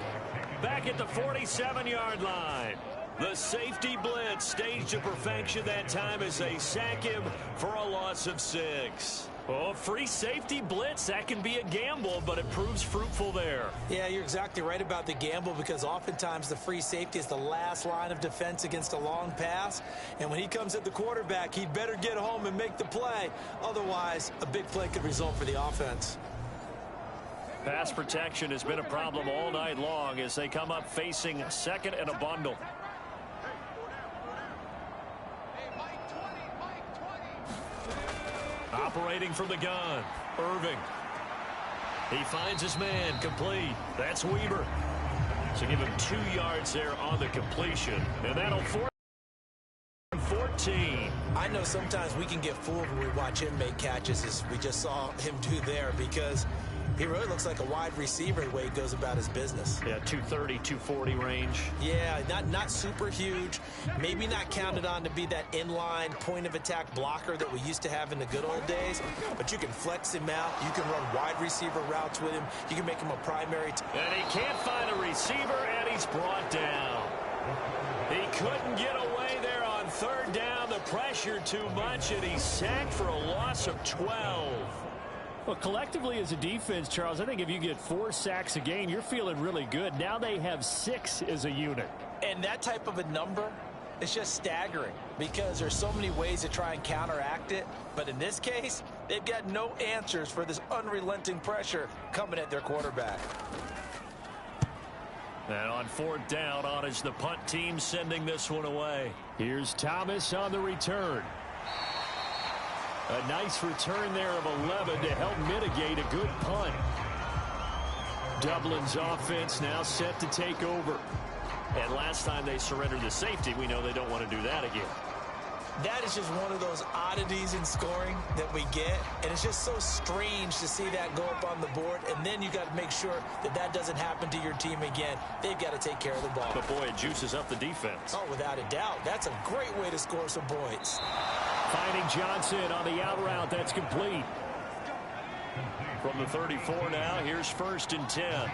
back at the 47-yard line. The safety blitz staged to perfection that time as they sack him for a loss of 6. Oh, free safety blitz, that can be a gamble, but it proves fruitful there. Yeah, you're exactly right about the gamble because oftentimes the free safety is the last line of defense against a long pass. And when he comes at the quarterback, he'd better get home and make the play. Otherwise, a big play could result for the offense. Pass protection has been a problem all night long as they come up facing 2nd and a bundle. Operating from the gun, Irving. He finds his man, complete. That's Weaver. So give him 2 yards there on the completion. And that'll force 14. I know sometimes we can get fooled when we watch him make catches, as we just saw him do there, because he really looks like a wide receiver the way he goes about his business. Yeah, 230, 240 range. Yeah, not super huge. Maybe not counted on to be that inline point-of-attack blocker that we used to have in the good old days. But you can flex him out. You can run wide receiver routes with him. You can make him a primary. And he can't find a receiver, and he's brought down. He couldn't get away there on third down. The pressure too much, and he's sacked for a loss of 12. Well, collectively as a defense, Charles, I think if you get 4 sacks a game, you're feeling really good. Now they have 6 as a unit. And that type of a number is just staggering because there's so many ways to try and counteract it. But in this case, they've got no answers for this unrelenting pressure coming at their quarterback. And on fourth down, on is the punt team sending this one away. Here's Thomas on the return. A nice return there of 11 to help mitigate a good punt. Dublin's offense now set to take over. And last time they surrendered the safety, we know they don't want to do that again. That is just one of those oddities in scoring that we get, and it's just so strange to see that go up on the board, and then you got to make sure that that doesn't happen to your team again. They've got to take care of the ball. But boy, it juices up the defense. Oh, without a doubt. That's a great way to score some points. Finding Johnson on the out route. That's complete. From the 34 now, here's 1st and 10.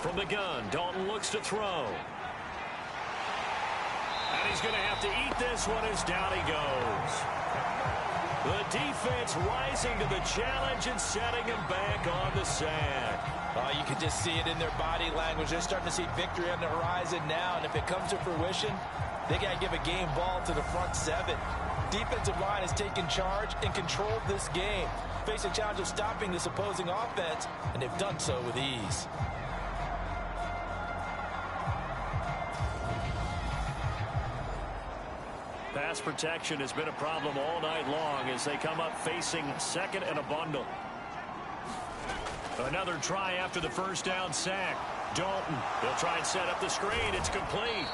From the gun, Dalton looks to throw. And he's going to have to eat this one as down he goes. The defense rising to the challenge and setting him back on the sack. Oh, you can just see it in their body language. They're starting to see victory on the horizon now, and if it comes to fruition, they got to give a game ball to the front 7. Defensive line has taken charge and controlled this game. Face a challenge of stopping this opposing offense, and they've done so with ease. Pass protection has been a problem all night long as they come up facing 2nd and a bundle. Another try after the first down sack. Dalton, he'll try and set up the screen. It's complete.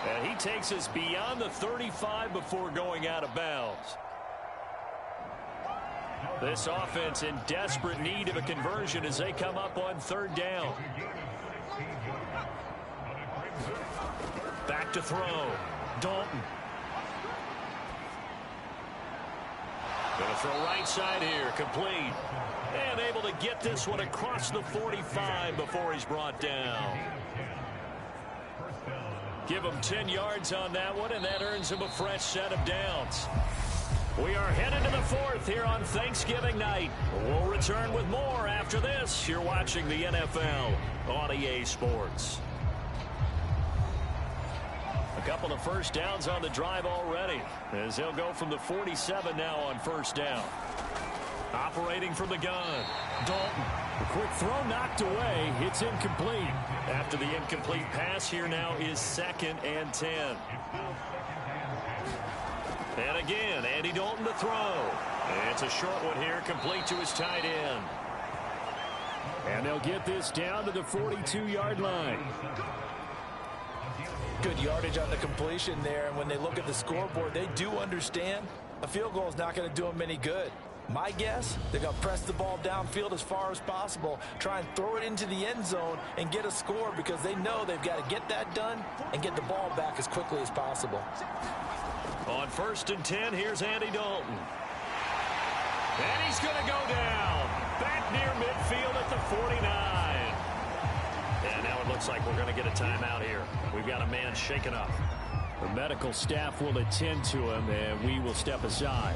And he takes us beyond the 35 before going out of bounds. This offense in desperate need of a conversion as they come up on 3rd down. Back to throw. Dalton. Going to throw right side here, complete. And able to get this one across the 45 before he's brought down. Give him 10 yards on that one, and that earns him a fresh set of downs. We are headed to the 4th here on Thanksgiving night. We'll return with more after this. You're watching the NFL on EA Sports. A couple of first downs on the drive already, as he'll go from the 47 now on 1st down. Operating from the gun, Dalton. A quick throw knocked away. It's incomplete. After the incomplete pass, here now is 2nd and 10. And again, Andy Dalton to throw. It's a short one here, complete to his tight end. And they'll get this down to the 42-yard line. Good yardage on the completion there, and when they look at the scoreboard, they do understand a field goal is not going to do them any good. My guess, they're going to press the ball downfield as far as possible, try and throw it into the end zone and get a score because they know they've got to get that done and get the ball back as quickly as possible. On 1st and 10, here's Andy Dalton. And he's going to go down. Back near midfield at the 49. And now it looks like we're going to get a timeout here. We've got a man shaken up. The medical staff will attend to him, and we will step aside.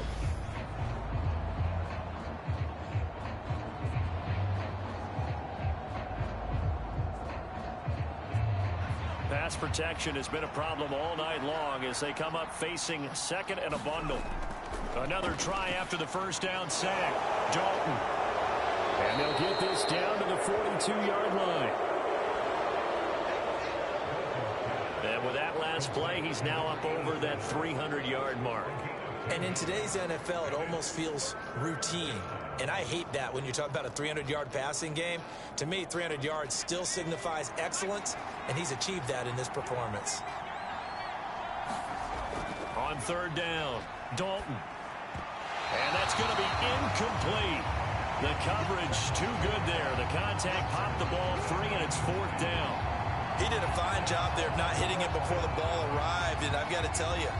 Pass protection has been a problem all night long as they come up facing 2nd and a bundle. Another try after the first down sack. Dalton. And they'll get this down to the 42-yard line. And with that last play, he's now up over that 300-yard mark. And in today's NFL, it almost feels routine. And I hate that when you talk about a 300-yard passing game. To me, 300 yards still signifies excellence, and he's achieved that in this performance. On third down, Dalton. And that's going to be incomplete. The coverage too good there. The contact popped the ball free, and it's fourth down. He did a fine job there of not hitting it before the ball arrived, and I've got to tell you,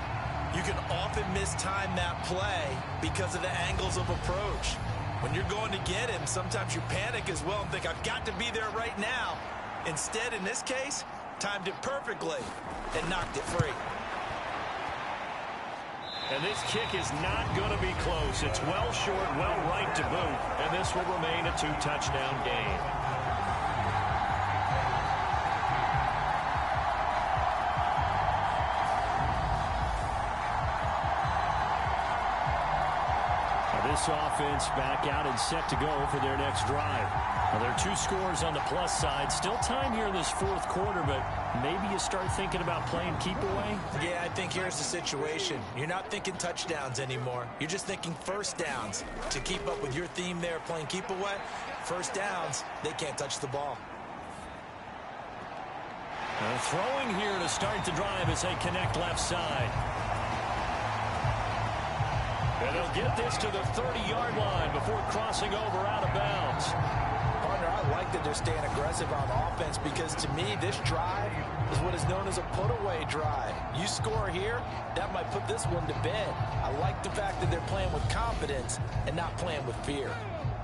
you can often mistime that play because of the angles of approach. When you're going to get him, sometimes you panic as well and think, I've got to be there right now. Instead, in this case, timed it perfectly and knocked it free. And this kick is not going to be close. It's well short, well right to boot, and this will remain a two-touchdown game. This offense back out and set to go for their next drive. Now, there are two scores on the plus side. Still time here in this fourth quarter, but maybe you start thinking about playing keep away? Yeah, I think here's the situation. You're not thinking touchdowns anymore. You're just thinking first downs. To keep up with your theme there, playing keep away, first downs, they can't touch the ball. Throwing here to start the drive as they connect left side. And they'll get this to the 30-yard line before crossing over out of bounds. Partner, I like that they're staying aggressive on offense because to me, this drive is what is known as a put-away drive. You score here, that might put this one to bed. I like the fact that they're playing with confidence and not playing with fear.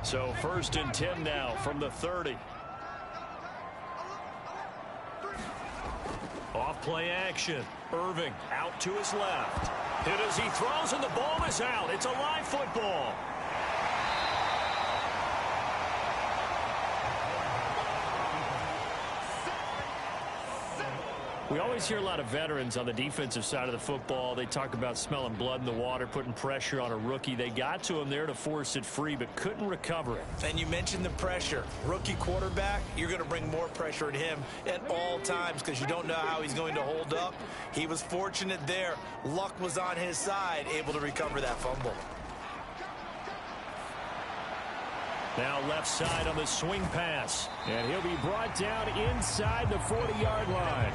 So first and 10 now from the 30. Off play action. Irving out to his left. Hit as he throws, and the ball is out. It's a live football. We always hear a lot of veterans on the defensive side of the football. They talk about smelling blood in the water, putting pressure on a rookie. They got to him there to force it free, but couldn't recover it. And you mentioned the pressure. Rookie quarterback, you're going to bring more pressure at him at all times because you don't know how he's going to hold up. He was fortunate there. Luck was on his side, able to recover that fumble. Now left side on the swing pass. And he'll be brought down inside the 40-yard line.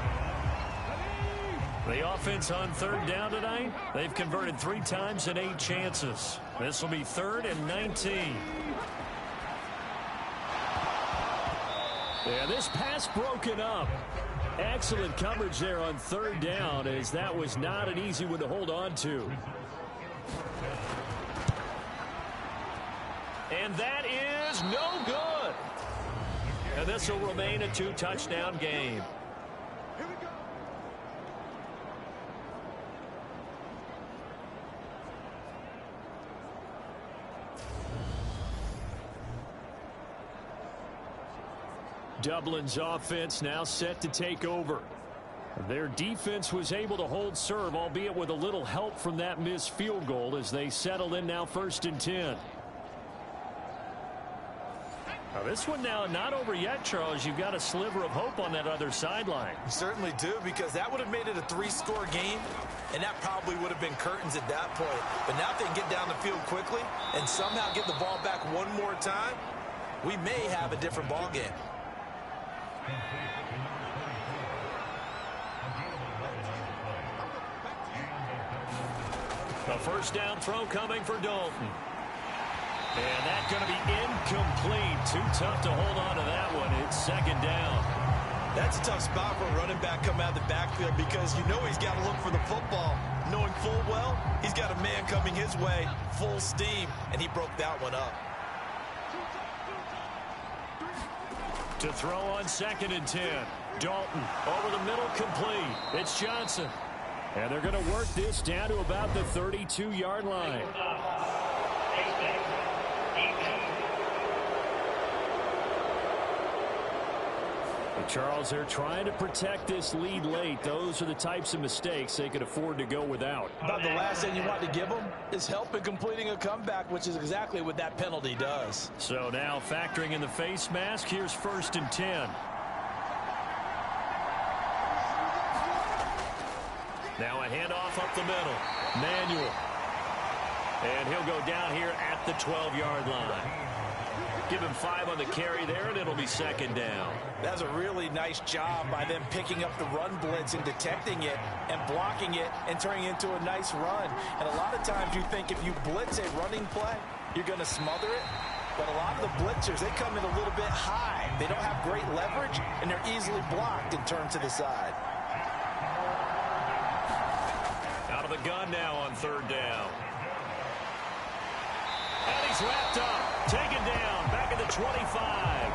The offense on third down tonight, they've converted 3 times in 8 chances. This will be 3rd and 19. Yeah, this pass broken up. Excellent coverage there on third down, as that was not an easy one to hold on to. And that is no good. And this will remain a 2-touchdown game. Dublin's offense now set to take over. Their defense was able to hold serve, albeit with a little help from that missed field goal as they settle in now 1st and 10. Now this one now not over yet, Charles. You've got a sliver of hope on that other sideline. You certainly do, because that would have made it a 3-score game, and that probably would have been curtains at that point. But now if they can get down the field quickly and somehow get the ball back one more time, we may have a different ball game. A first down throw coming for Dalton. And that's going to be incomplete. Too tough to hold on to that one. It's 2nd down. That's a tough spot for a running back coming out of the backfield because you know he's got to look for the football, knowing full well he's got a man coming his way, full steam, and he broke that one up. To throw on 2nd and 10. Dalton over the middle, complete. It's Johnson. And they're going to work this down to about the 32-yard line. Charles, they're trying to protect this lead late. Those are the types of mistakes they could afford to go without. About the last thing you want to give them is help in completing a comeback, which is exactly what that penalty does. So now factoring in the face mask, here's 1st and 10. Now a handoff up the middle. Manuel. And he'll go down here at the 12-yard line. Give him 5 on the carry there, and it'll be second down. That's a really nice job by them picking up the run blitz and detecting it and blocking it and turning it into a nice run. And a lot of times you think if you blitz a running play, you're going to smother it. But a lot of the blitzers, they come in a little bit high. They don't have great leverage, and they're easily blocked and turned to the side. Out of the gun now on third down. And he's wrapped up, taken down, back at the 25.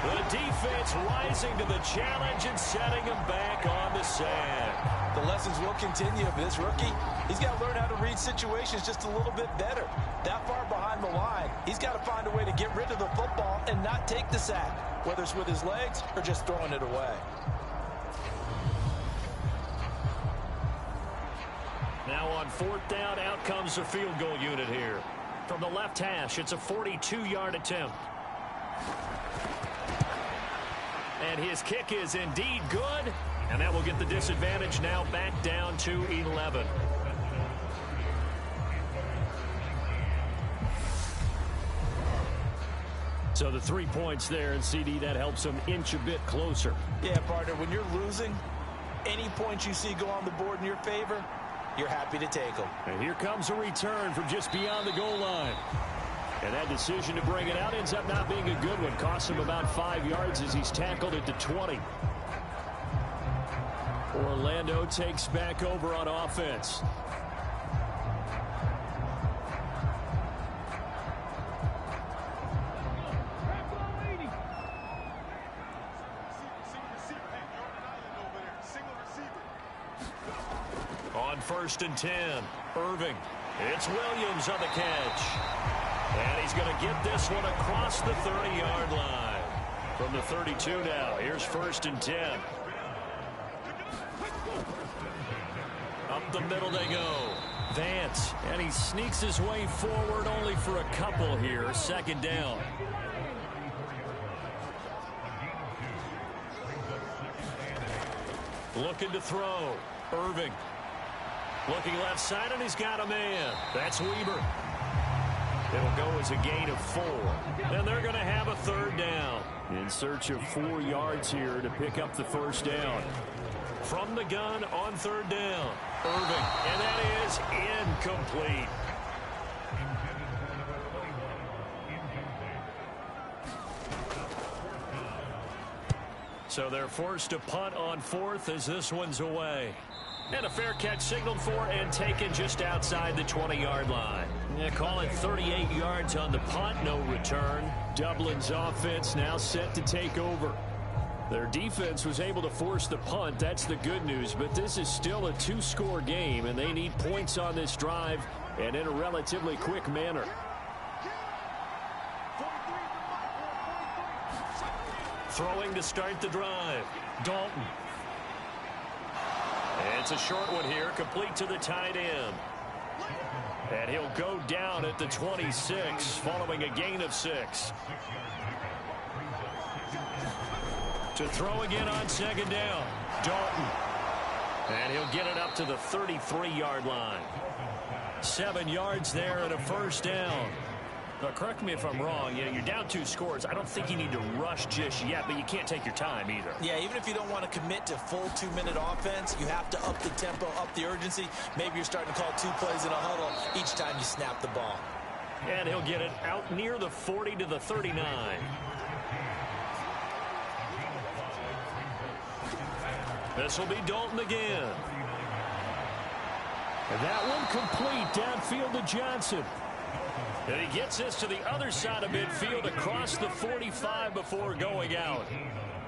The defense rising to the challenge and setting him back on the sand. The lessons will continue. This rookie, he's got to learn how to read situations just a little bit better. That far behind the line, he's got to find a way to get rid of the football and not take the sack, whether it's with his legs or just throwing it away. Now on fourth down, out comes the field goal unit here. From the left hash, it's a 42-yard attempt. And his kick is indeed good. And that will get the disadvantage now back down to 11. So the 3 points there, and CD, that helps him inch a bit closer. Yeah, partner, when you're losing, any points you see go on the board in your favor, you're happy to take them. And here comes a return from just beyond the goal line. And that decision to bring it out ends up not being a good one. Costs him about 5 yards as he's tackled at the 20. Orlando takes back over on offense. On 1st and 10, Irving. It's Williams on the catch. And he's going to get this one across the 30-yard line. From the 32 now, here's 1st and 10. Up the middle they go. Vance, and he sneaks his way forward only for a couple here. 2nd down. Looking to throw. Irving. Looking left side, and he's got a man. That's Weber. It'll go as a gain of 4. And they're going to have a 3rd down. In search of 4 yards here to pick up the 1st down. From the gun on 3rd down. Irving, and that is incomplete. So they're forced to punt on 4th as this one's away. And a fair catch signaled for and taken just outside the 20-yard line. Yeah, call it 38 yards on the punt, no return. Dublin's offense now set to take over. Their defense was able to force the punt. That's the good news. But this is still a 2-score game, and they need points on this drive and in a relatively quick manner. Throwing to start the drive. Dalton. And it's a short one here, complete to the tight end. And he'll go down at the 26, following a gain of 6. To throw again on 2nd down. Dalton. And he'll get it up to the 33-yard line. 7 yards there and a 1st down. Now, correct me if I'm wrong. You know, you're down 2 scores. I don't think you need to rush just yet, but you can't take your time either. Yeah, even if you don't want to commit to full 2-minute offense, you have to up the tempo, up the urgency. Maybe you're starting to call 2 plays in a huddle each time you snap the ball. And he'll get it out near the 40 to the 39. This will be Dalton again. And that one complete downfield to Johnson. And he gets this to the other side of midfield across the 45 before going out.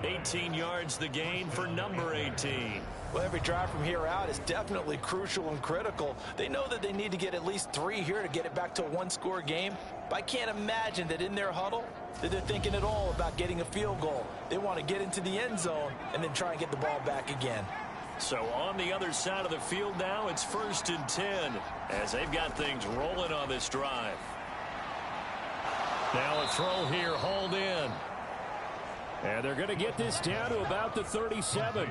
18 yards the gain for number 18. Well, every drive from here out is definitely crucial and critical. They know that they need to get at least 3 here to get it back to a 1-score game. But I can't imagine that in their huddle that they're thinking at all about getting a field goal. They want to get into the end zone and then try and get the ball back again. So on the other side of the field now, it's 1st and 10 as they've got things rolling on this drive. Now a throw here, hauled in. And they're going to get this down to about the 37.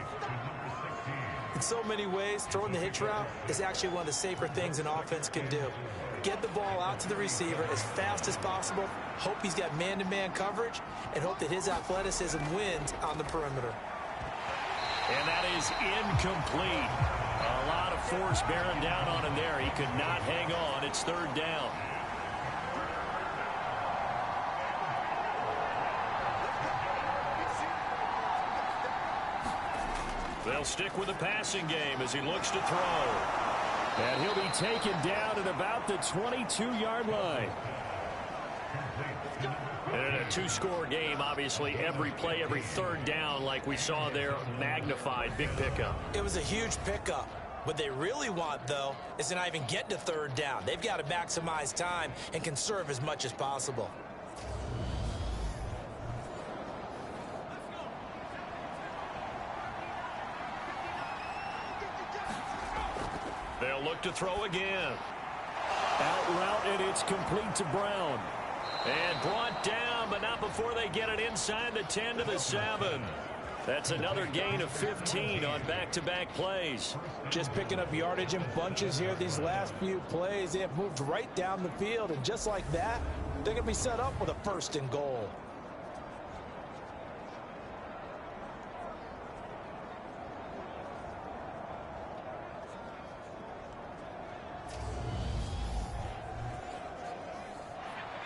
so many ways, throwing the hitch route is actually one of the safer things an offense can do. Get the ball out to the receiver as fast as possible, hope he's got man-to-man coverage, and hope that his athleticism wins on the perimeter. And that is incomplete. A lot of force bearing down on him there. He could not hang on. It's third down. They'll stick with the passing game as he looks to throw. And he'll be taken down at about the 22-yard line. And in a two-score game, obviously, every play, every third down, like we saw there, magnified. Big pickup. It was a huge pickup. What they really want, though, is to not even get to third down. They've got to maximize time and conserve as much as possible. They'll look to throw again. Out route, and it's complete to Brown. And brought down, but not before they get it inside the 10 to the 7. That's another gain of 15 on back-to-back plays. Just picking up yardage in bunches here these last few plays. They have moved right down the field, and just like that, they're going to be set up with a first and goal.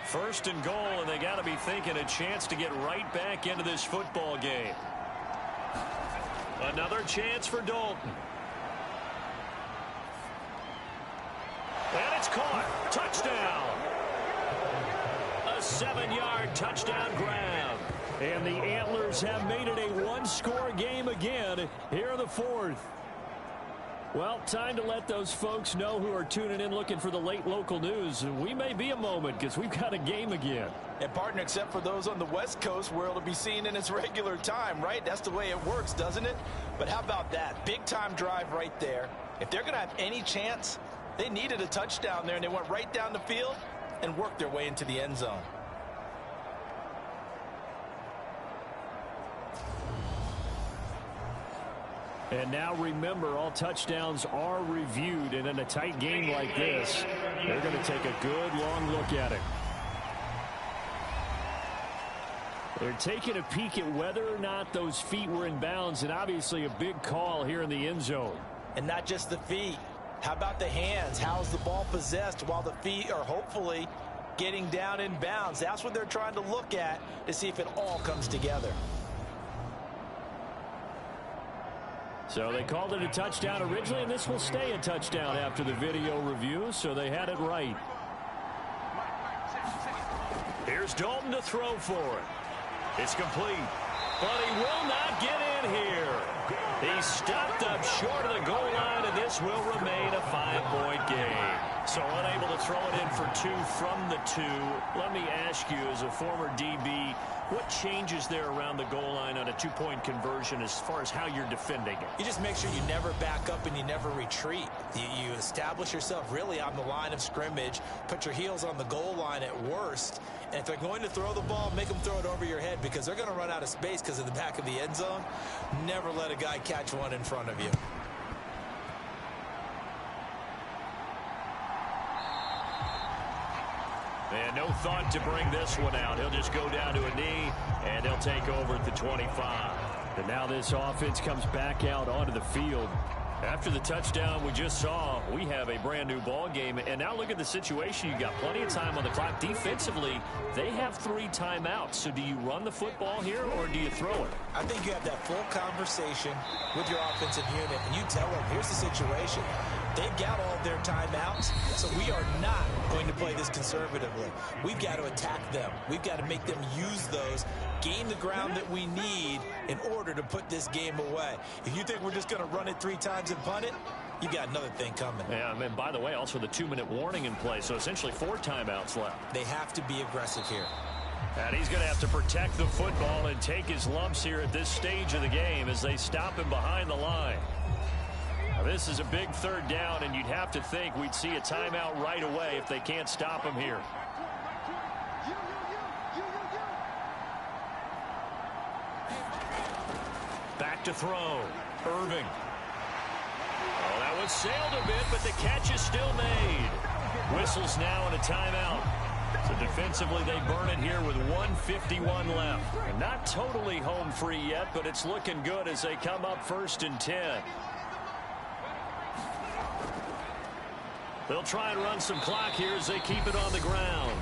First and goal, and they got to be thinking a chance to get right back into this football game. Another chance for Dalton. And it's caught. Touchdown. A 7-yard touchdown grab. And the Antlers have made it a one-score game again here in the fourth. Well, time to let those folks know who are tuning in looking for the late local news. We may be a moment because we've got a game again. And partner, except for those on the West Coast where it'll be seen in its regular time, right? That's the way it works, doesn't it? But how about that? Big time drive right there. If they're going to have any chance, they needed a touchdown there, and they went right down the field and worked their way into the end zone. And now remember, all touchdowns are reviewed, and in a tight game like this, they're going to take a good long look at it. They're taking a peek at whether or not those feet were in bounds, and obviously a big call here in the end zone. And not just the feet. How about the hands? How's the ball possessed while the feet are hopefully getting down in bounds? That's what they're trying to look at to see if it all comes together. So they called it a touchdown originally, and this will stay a touchdown after the video review, so they had it right. Here's Dalton to throw for it. It's complete, but he will not get in here. He stopped up short of the goal line, and this will remain a 5-point game. So unable to throw it in for 2 from the 2. Let me ask you, as a former DB, what changes there around the goal line on a 2-point conversion as far as how you're defending it? You just make sure you never back up and you never retreat. You establish yourself really on the line of scrimmage, put your heels on the goal line at worst, and if they're going to throw the ball, make them throw it over your head because they're going to run out of space because of the back of the end zone. Never let a guy catch one in front of you. And no thought to bring this one out. He'll just go down to a knee, and he'll take over at the 25. And now this offense comes back out onto the field. After the touchdown we just saw, we have a brand new ball game. And now look at the situation. You got plenty of time on the clock. Defensively, they have 3 timeouts. So do you run the football here or do you throw it? I think you have that full conversation with your offensive unit, and you tell them, here's the situation. They've got all their timeouts, so we are not going to play this conservatively. We've got to attack them. We've got to make them use those, gain the ground that we need in order to put this game away. If you think we're just going to run it 3 times and punt it, you got another thing coming. Yeah, and by the way, also the 2-minute warning in play, so essentially 4 timeouts left. They have to be aggressive here. And he's going to have to protect the football and take his lumps here at this stage of the game as they stop him behind the line. Now, this is a big third down, and you'd have to think we'd see a timeout right away if they can't stop him here. Back to throw. Irving. was sailed a bit, but the catch is still made. Whistles now and a timeout. So defensively, they burn it here with 1:51 left. And not totally home free yet, but it's looking good as they come up 1st and 10. They'll try and run some clock here as they keep it on the ground.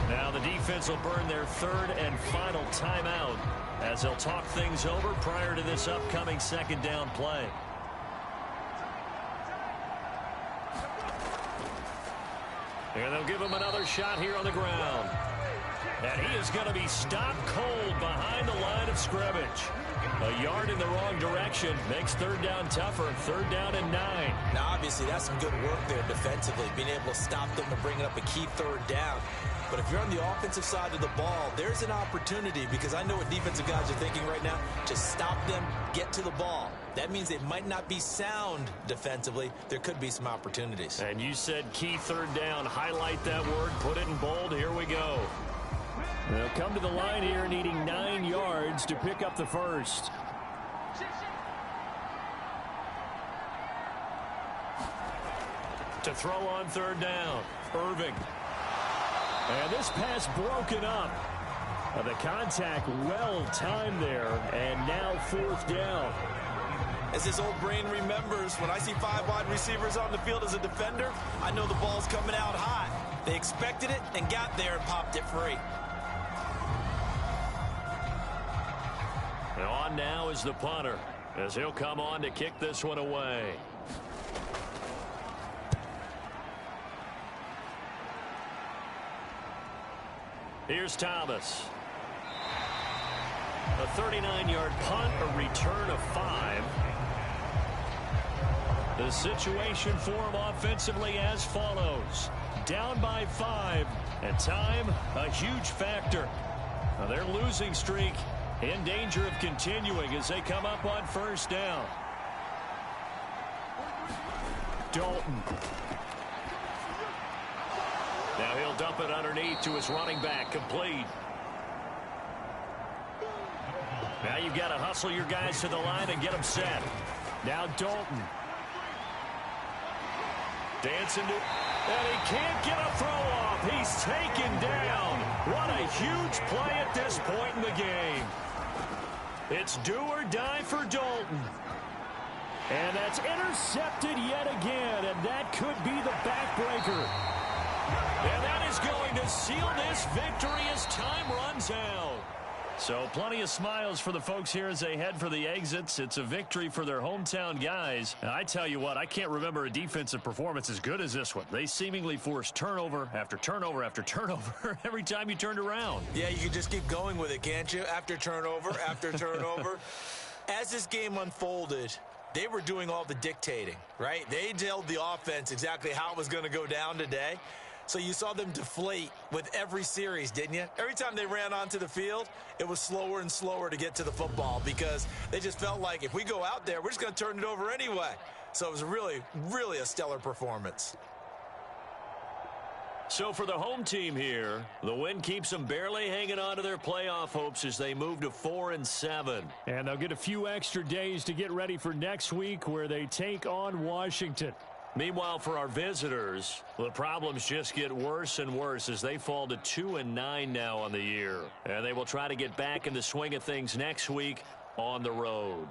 Now the defense will burn their 3rd and final timeout as they'll talk things over prior to this upcoming 2nd down play. And they'll give him another shot here on the ground. And he is going to be stopped cold behind the line of scrimmage. A yard in the wrong direction makes 3rd down tougher. 3rd down and 9. Now, obviously, that's some good work there defensively, being able to stop them and bringing up a key 3rd down. But if you're on the offensive side of the ball, there's an opportunity, because I know what defensive guys are thinking right now. Just stop them, get to the ball. That means they might not be sound defensively. There could be some opportunities. And you said key 3rd down. Highlight that word. Put it in bold. Here we go. They'll come to the line here needing 9 yards to pick up the 1st. To throw on 3rd down. Irving. And this pass broken up. The contact well timed there. And now 4th down. As his old brain remembers, when I see 5 wide receivers on the field as a defender, I know the ball's coming out hot. They expected it and got there and popped it free. And on now is the punter, as he'll come on to kick this one away. Here's Thomas. A 39-yard punt, a return of 5. The situation for him offensively as follows. Down by 5, and time a huge factor. Now their losing streak in danger of continuing as they come up on 1st down. Dalton. Now he'll dump it underneath to his running back, complete. Now you've got to hustle your guys to the line and get them set. Now Dalton. Dancing to, and he can't get a throw off. He's taken down. What a huge play at this point in the game. It's do or die for Dalton. And that's intercepted yet again, and that could be the backbreaker. And that is going to seal this victory as time runs out. So plenty of smiles for the folks here as they head for the exits. It's a victory for their hometown guys. And I tell you what, I can't remember a defensive performance as good as this one. They seemingly forced turnover after turnover after turnover every time you turned around. Yeah, you can just keep going with it, can't you? After turnover, after turnover. As this game unfolded, they were doing all the dictating, right? They told the offense exactly how it was going to go down today. So you saw them deflate with every series, didn't you? Every time they ran onto the field, it was slower and slower to get to the football because they just felt like if we go out there, we're just going to turn it over anyway. So it was really, really a stellar performance. So for the home team here, the win keeps them barely hanging on to their playoff hopes as they move to 4-7. And they'll get a few extra days to get ready for next week where they take on Washington. Meanwhile, for our visitors, the problems just get worse and worse as they fall to 2-9 now on the year. And they will try to get back in the swing of things next week on the road.